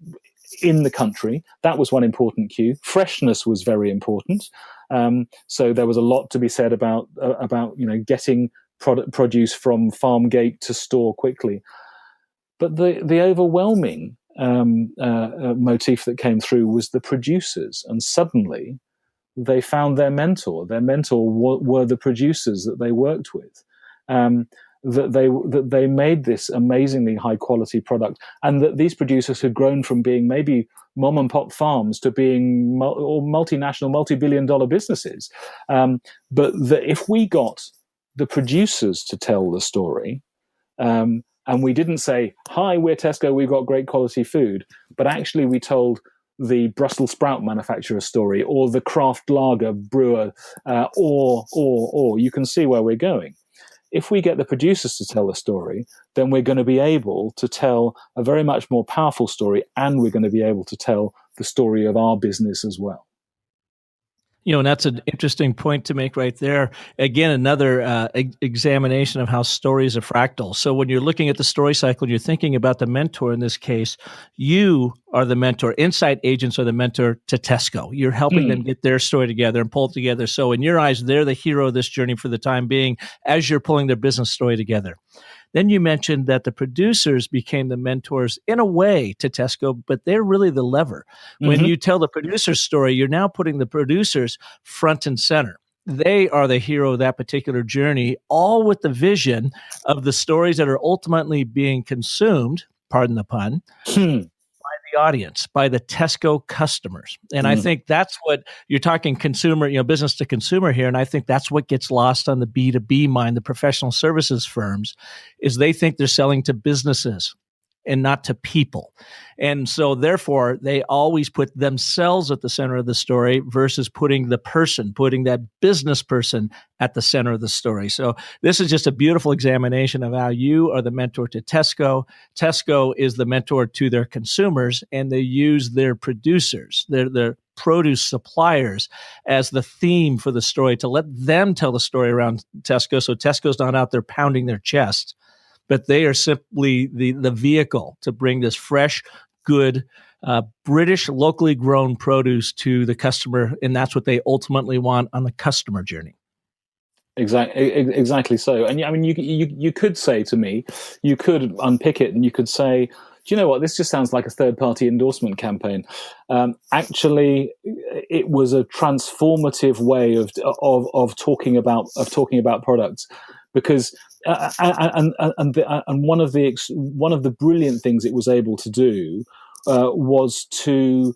in the country. That was one important cue. Freshness was very important. So there was a lot to be said about getting produce from farm gate to store quickly. But the overwhelming motif that came through was the producers, and suddenly they found their mentor. Their mentor were the producers that they worked with. That they made this amazingly high quality product, and that these producers had grown from being maybe mom and pop farms to being multinational, multi-billion-dollar businesses. But that if we got the producers to tell the story, and we didn't say, hi, we're Tesco, we've got great quality food, but actually we told the Brussels sprout manufacturer story, or the craft lager brewer, or you can see where we're going. If we get the producers to tell a story, then we're going to be able to tell a very much more powerful story, and we're going to be able to tell the story of our business as well. And that's an interesting point to make right there. Again, another examination of how stories are fractal. So when you're looking at the story cycle, you're thinking about the mentor in this case. You are the mentor. Insight agents are the mentor to Tesco. You're helping them get their story together and pull it together. So in your eyes, they're the hero of this journey for the time being as you're pulling their business story together. Then you mentioned that the producers became the mentors in a way to Tesco, but they're really the lever. When you tell the producer's story, you're now putting the producers front and center. They are the hero of that particular journey, all with the vision of the stories that are ultimately being consumed, pardon the pun, by the audience, by the Tesco customers. And I think that's what you're talking consumer, business to consumer here. And I think that's what gets lost on the B2B mind, the professional services firms, is they think they're selling to businesses. and not to people. And so therefore, they always put themselves at the center of the story versus putting that business person at the center of the story. So this is just a beautiful examination of how you are the mentor to Tesco. Tesco is the mentor to their consumers, and they use their producers, their produce suppliers as the theme for the story to let them tell the story around Tesco. So Tesco's not out there pounding their chest, but they are simply the vehicle to bring this fresh, good, British, locally grown produce to the customer. And that's what they ultimately want on the customer journey. Exactly so. And I mean, you could say to me, you could unpick it and you could say, do you know what? This just sounds like a third-party endorsement campaign. Actually, it was a transformative way of talking about products, because and one of the brilliant things it was able to do was to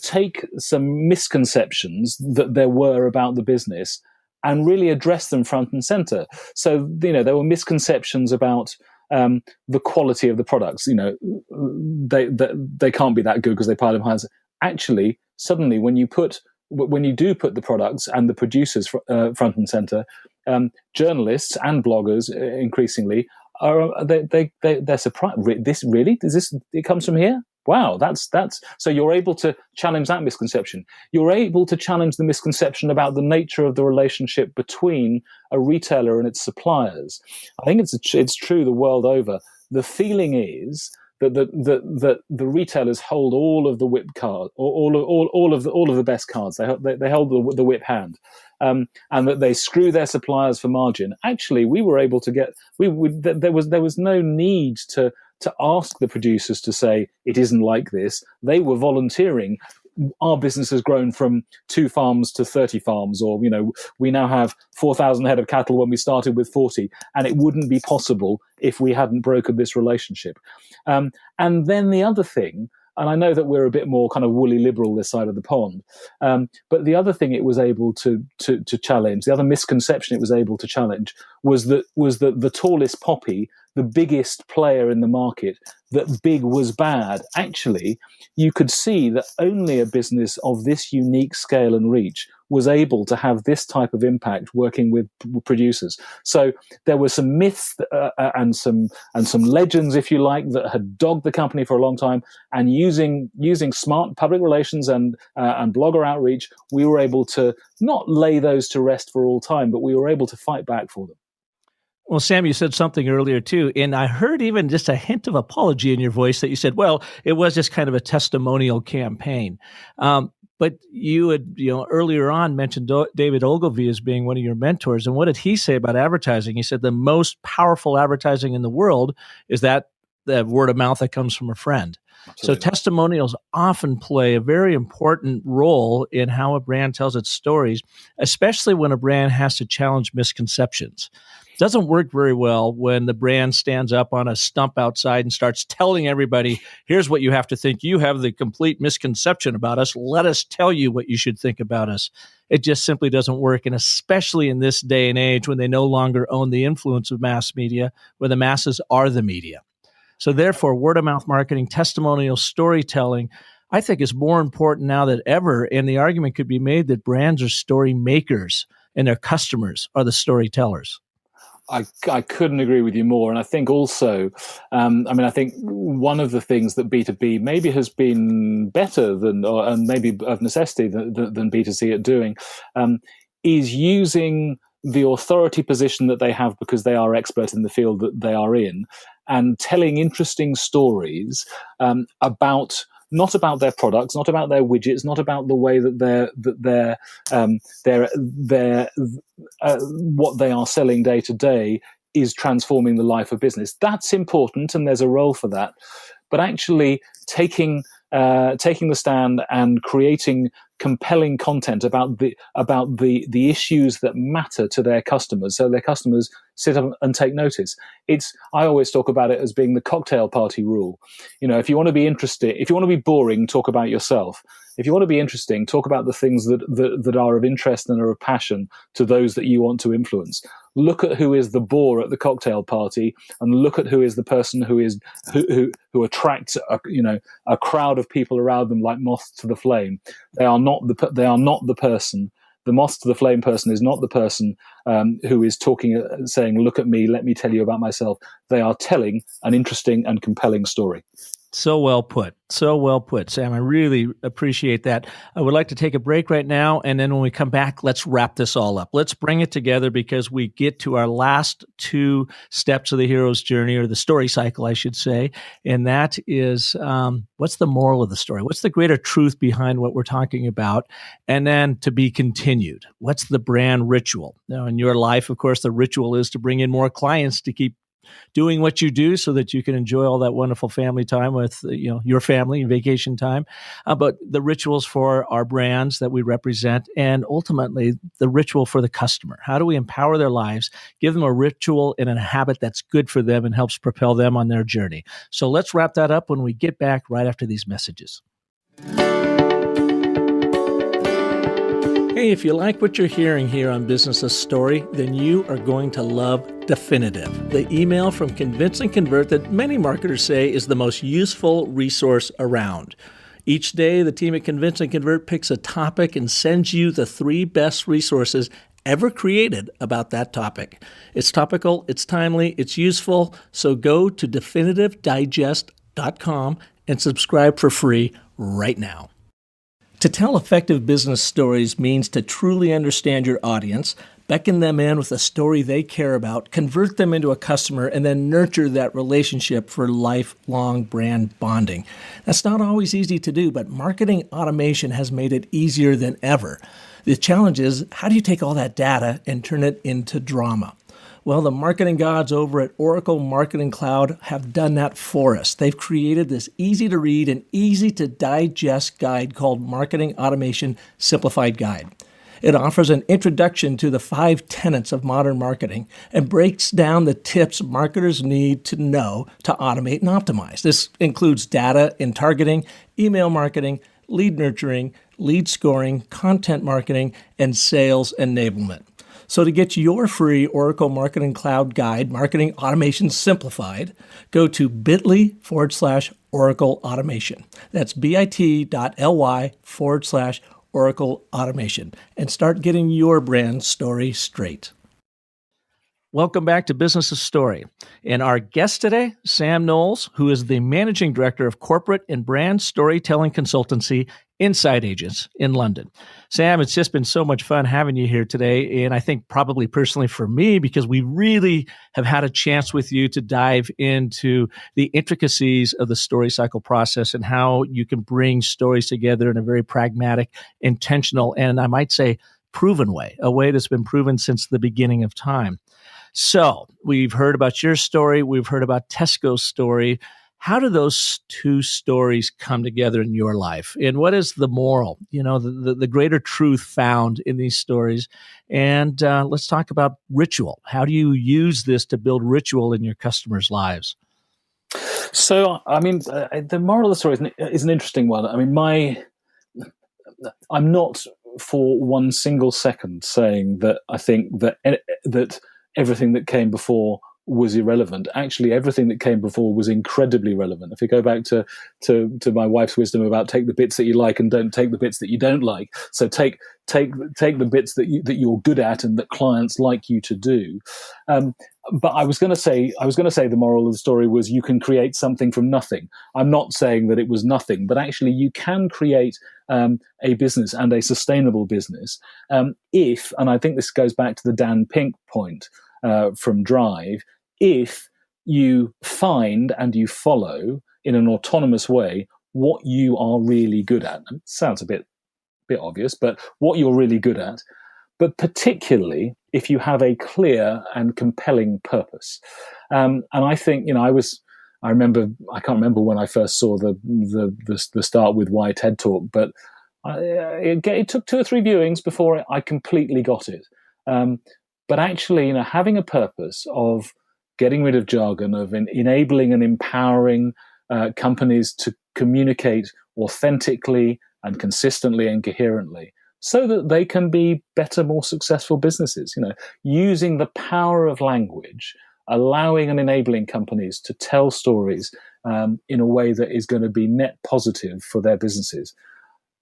take some misconceptions that there were about the business and really address them front and center. So, there were misconceptions about the quality of the products. They can't be that good because they pile them high. Actually, suddenly, when you do put the products and the producers front and center, journalists and bloggers increasingly they're surprised. It comes from here? Wow, that's so you're able to challenge that misconception. You're able to challenge the misconception about the nature of the relationship between a retailer and its suppliers. I think it's true the world over. The feeling is that the retailers hold all of the whip card, or all of the best cards. They hold the whip hand, and that they screw their suppliers for margin. Actually, we were able to get there was no need to ask the producers to say it isn't like this. They were volunteering. Our business has grown from 2 farms to 30 farms, or we now have 4,000 head of cattle when we started with 40, and it wouldn't be possible if we hadn't brokered this relationship. And then the other thing, and I know that we're a bit more kind of woolly liberal this side of the pond, but the other thing it was able to challenge, the other misconception it was able to challenge, was that the tallest poppy, the biggest player in the market, that big was bad. Actually, you could see that only a business of this unique scale and reach was able to have this type of impact working with producers. So there were some myths and some legends, if you like, that had dogged the company for a long time. And using smart public relations and blogger outreach, we were able to not lay those to rest for all time, but we were able to fight back for them. Well, Sam, you said something earlier too, and I heard even just a hint of apology in your voice that you said, well, it was just kind of a testimonial campaign. But you had, earlier on mentioned David Ogilvy as being one of your mentors. And what did he say about advertising? He said the most powerful advertising in the world is that the word of mouth that comes from a friend. Absolutely. So testimonials often play a very important role in how a brand tells its stories, especially when a brand has to challenge misconceptions. It doesn't work very well when the brand stands up on a stump outside and starts telling everybody, here's what you have to think. You have the complete misconception about us. Let us tell you what you should think about us. It just simply doesn't work. And especially in this day and age when they no longer own the influence of mass media, where the masses are the media. So therefore, word of mouth marketing, testimonial storytelling, I think is more important now than ever. And the argument could be made that brands are story makers and their customers are the storytellers. I couldn't agree with you more. And I think also, I think one of the things that B2B maybe has been better than, and maybe of necessity than B2C at doing, is using the authority position that they have because they are expert in the field that they are in, and telling interesting stories about, not about their products, not about their widgets, not about the way that what they are selling day to day is transforming the life of business. That's important, and there's a role for that. But actually taking the stand and creating compelling content about the issues that matter to their customers, so their customers sit up and take notice. I always talk about it as being the cocktail party rule. If you want to be interested, if you want to be boring, talk about yourself. If you want to be interesting, talk about the things that are of interest and are of passion to those that you want to influence. Look at who is the bore at the cocktail party, and look at who is the person who attracts a crowd of people around them like moths to the flame. They are not the person. The moth to the flame person is not the person who is talking, saying, "Look at me, let me tell you about myself." They are telling an interesting and compelling story. So well put. So well put, Sam. I really appreciate that. I would like to take a break right now, and then when we come back, let's wrap this all up. Let's bring it together because we get to our last two steps of the hero's journey, or the story cycle, I should say, and that is what's the moral of the story? What's the greater truth behind what we're talking about? And then to be continued, what's the brand ritual? Now, in your life, of course, the ritual is to bring in more clients to keep doing what you do so that you can enjoy all that wonderful family time with your family and vacation time. But the rituals for our brands that we represent, and ultimately the ritual for the customer. How do we empower their lives, give them a ritual and a habit that's good for them and helps propel them on their journey? So let's wrap that up when we get back right after these messages. Hey, if you like what you're hearing here on Business of Story, then you are going to love Definitive, the email from Convince and Convert that many marketers say is the most useful resource around. Each day, the team at Convince and Convert picks a topic and sends you the 3 best resources ever created about that topic. It's topical, it's timely, it's useful, so go to definitivedigest.com and subscribe for free right now. To tell effective business stories means to truly understand your audience, beckon them in with a story they care about, convert them into a customer, and then nurture that relationship for lifelong brand bonding. That's not always easy to do, but marketing automation has made it easier than ever. The challenge is, how do you take all that data and turn it into drama? Well, the marketing gods over at Oracle Marketing Cloud have done that for us. They've created this easy-to-read and easy-to-digest guide called Marketing Automation Simplified Guide. It offers an introduction to the 5 tenets of modern marketing and breaks down the tips marketers need to know to automate and optimize. This includes data in targeting, email marketing, lead nurturing, lead scoring, content marketing, and sales enablement. So to get your free Oracle Marketing Cloud guide, Marketing Automation Simplified, go to bit.ly/Oracle Automation. That's bit.ly/Oracle Automation, and start getting your brand story straight. Welcome back to Business of Story. And our guest today, Sam Knowles, who is the Managing Director of Corporate and Brand Storytelling Consultancy, Inside Agents in London. Sam, it's just been so much fun having you here today, and I think probably personally for me, because we really have had a chance with you to dive into the intricacies of the story cycle process and how you can bring stories together in a very pragmatic, intentional, and I might say proven way, a way that's been proven since the beginning of time. So we've heard about your story. We've heard about Tesco's story. How do those 2 stories come together in your life? And what is the moral, the greater truth found in these stories? And let's talk about ritual. How do you use this to build ritual in your customers' lives? So, the moral of the story is an interesting one. I'm not for one single second saying that I think that everything that came before was irrelevant. Actually, everything that came before was incredibly relevant. If you go back to my wife's wisdom about take the bits that you like and don't take the bits that you don't like. So take the bits that you're good at and that clients like you to do. But I was going to say the moral of the story was you can create something from nothing. I'm not saying that it was nothing, but actually you can create a business and a sustainable business if, and I think this goes back to the Dan Pink point from Drive, if you find and you follow in an autonomous way what you are really good at. And it sounds a bit obvious, but what you're really good at, but particularly if you have a clear and compelling purpose. And I think, I can't remember when I first saw the Start With Why TED Talk, but It took 2 or 3 viewings before I completely got it. But actually, having a purpose of getting rid of jargon, of enabling and empowering companies to communicate authentically and consistently and coherently, so that they can be better, more successful businesses. Using the power of language, allowing and enabling companies to tell stories in a way that is going to be net positive for their businesses.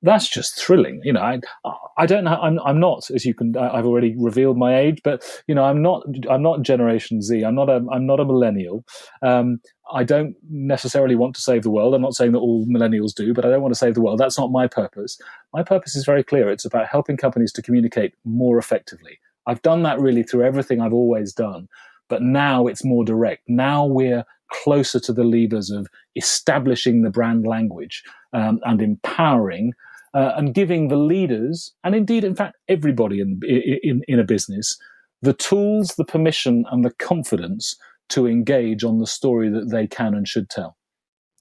That's just thrilling. I don't know. I'm not, as you can. I've already revealed my age, but I'm not Generation Z. I'm not a millennial. I don't necessarily want to save the world. I'm not saying that all millennials do, but I don't want to save the world. That's not my purpose. My purpose is very clear. It's about helping companies to communicate more effectively. I've done that really through everything I've always done, but now it's more direct. Now we're closer to the levers of establishing the brand language and empowering and giving the leaders, and indeed, in fact, everybody in a business, the tools, the permission, and the confidence to engage on the story that they can and should tell.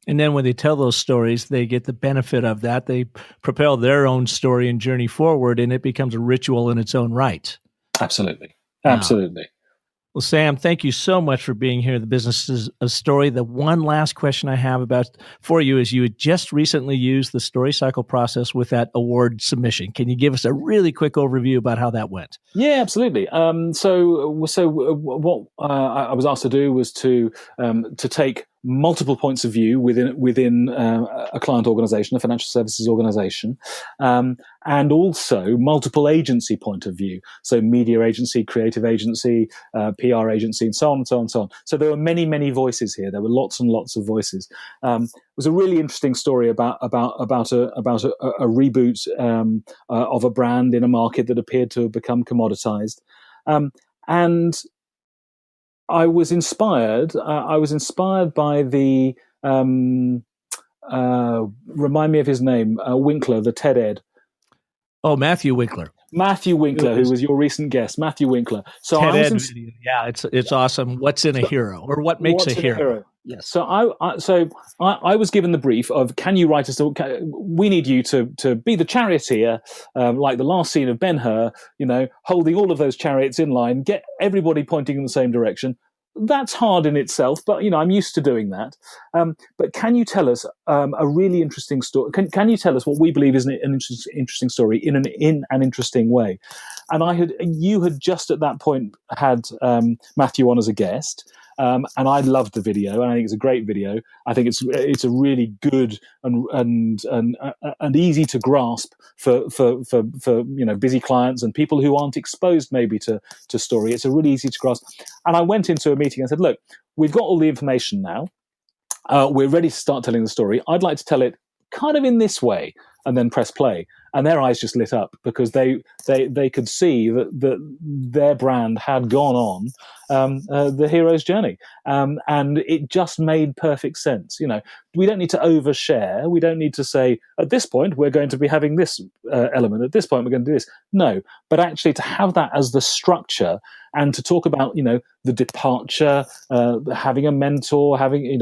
And then when they tell those stories, they get the benefit of that. They propel their own story and journey forward, and it becomes a ritual in its own right. Absolutely. Wow. Absolutely. Well, Sam, thank you so much for being here at the Business of Story. The one last question I have for you is, you had just recently used the story cycle process with that award submission. Can you give us a really quick overview about how that went? Yeah, absolutely. So what I was asked to do was to take multiple points of view within a client organization, a financial services organization, and also multiple agency point of view. So media agency, creative agency, PR agency, and so on and so on and so on. So there were many, many voices here. There were lots and lots of voices. It was a really interesting story about a reboot of a brand in a market that appeared to have become commoditized, and I was inspired. I was inspired by the remind me of his name, Winkler, the TED Ed. Oh, Matthew Winkler. Matthew Winkler, who was your recent guest, Matthew Winkler. So TED Ed video. Yeah, it's awesome. What's in a hero, or what makes a hero? Yes. So I was given the brief of, can you write a story? We need you to be the charioteer, like the last scene of Ben-Hur, holding all of those chariots in line, get everybody pointing in the same direction. That's hard in itself, but I'm used to doing that. But can you tell us a really interesting story? Can you tell us what we believe is an interesting story in an interesting way? And you had just at that point had Matthew on as a guest. And I loved the video, and I think it's a great video. I think it's a really good and easy to grasp for busy clients and people who aren't exposed maybe to story. It's a really easy to grasp. And I went into a meeting and said, look, we've got all the information now. We're ready to start telling the story. I'd like to tell it kind of in this way, and then press play. And their eyes just lit up, because they could see that their brand had gone on the hero's journey, and it just made perfect sense. We don't need to overshare. We don't need to say, at this point we're going to be having this element. At this point we're going to do this. No, but actually to have that as the structure, and to talk about the departure, having a mentor, having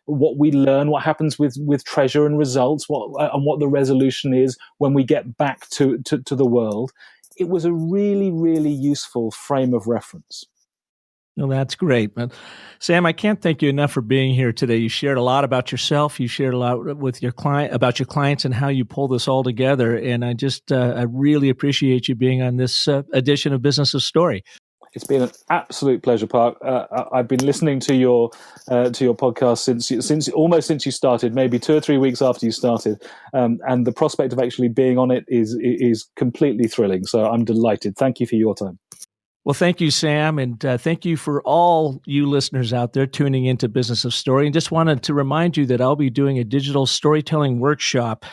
what we learn, what happens with treasure and results, and what the resolution is when we get back to the world. It was a really, really useful frame of reference. No, that's great. Sam, I can't thank you enough for being here today. You shared a lot about yourself. You shared a lot with your about your clients and how you pull this all together. And I really appreciate you being on this edition of Business of Story. It's been an absolute pleasure, Park. I've been listening to your podcast since you started, maybe 2 or 3 weeks after you started, and the prospect of actually being on it is completely thrilling. So I'm delighted. Thank you for your time. Well, thank you, Sam, and thank you for all you listeners out there tuning into Business of Story. And just wanted to remind you that I'll be doing a digital storytelling workshop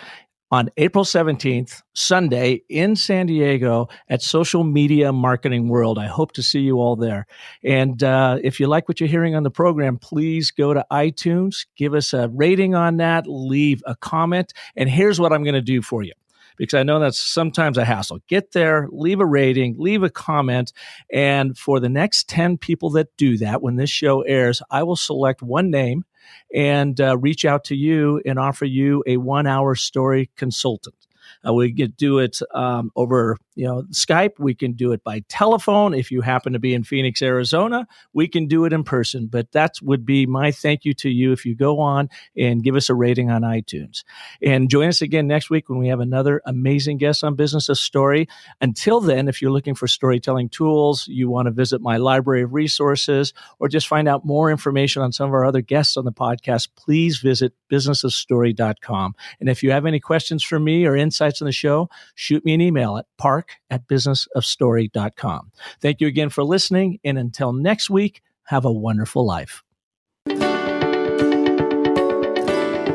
on April 17th, Sunday, in San Diego at Social Media Marketing World. I hope to see you all there. And if you like what you're hearing on the program, please go to iTunes, give us a rating on that, leave a comment. And here's what I'm going to do for you, because I know that's sometimes a hassle. Get there, leave a rating, leave a comment. And for the next 10 people that do that, when this show airs, I will select one name and reach out to you and offer you a 1-hour story consultant. We can do it over Skype. We can do it by telephone. If you happen to be in Phoenix, Arizona, we can do it in person. But that would be my thank you to you if you go on and give us a rating on iTunes. And join us again next week when we have another amazing guest on Business of Story. Until then, if you're looking for storytelling tools, you want to visit my library of resources, or just find out more information on some of our other guests on the podcast, please visit businessofstory.com. And if you have any questions for me or insights on the show, shoot me an email at park@businessofstory.com. Thank you again for listening. And until next week, have a wonderful life.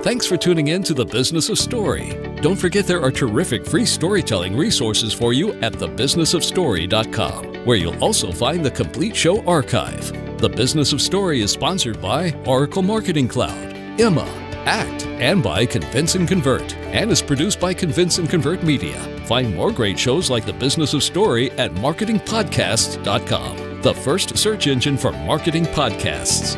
Thanks for tuning in to The Business of Story. Don't forget there are terrific free storytelling resources for you at thebusinessofstory.com, where you'll also find the complete show archive. The Business of Story is sponsored by Oracle Marketing Cloud, Emma, ACT, and by Convince and Convert, and is produced by Convince and Convert Media. Find more great shows like The Business of Story at marketingpodcasts.com, the first search engine for marketing podcasts.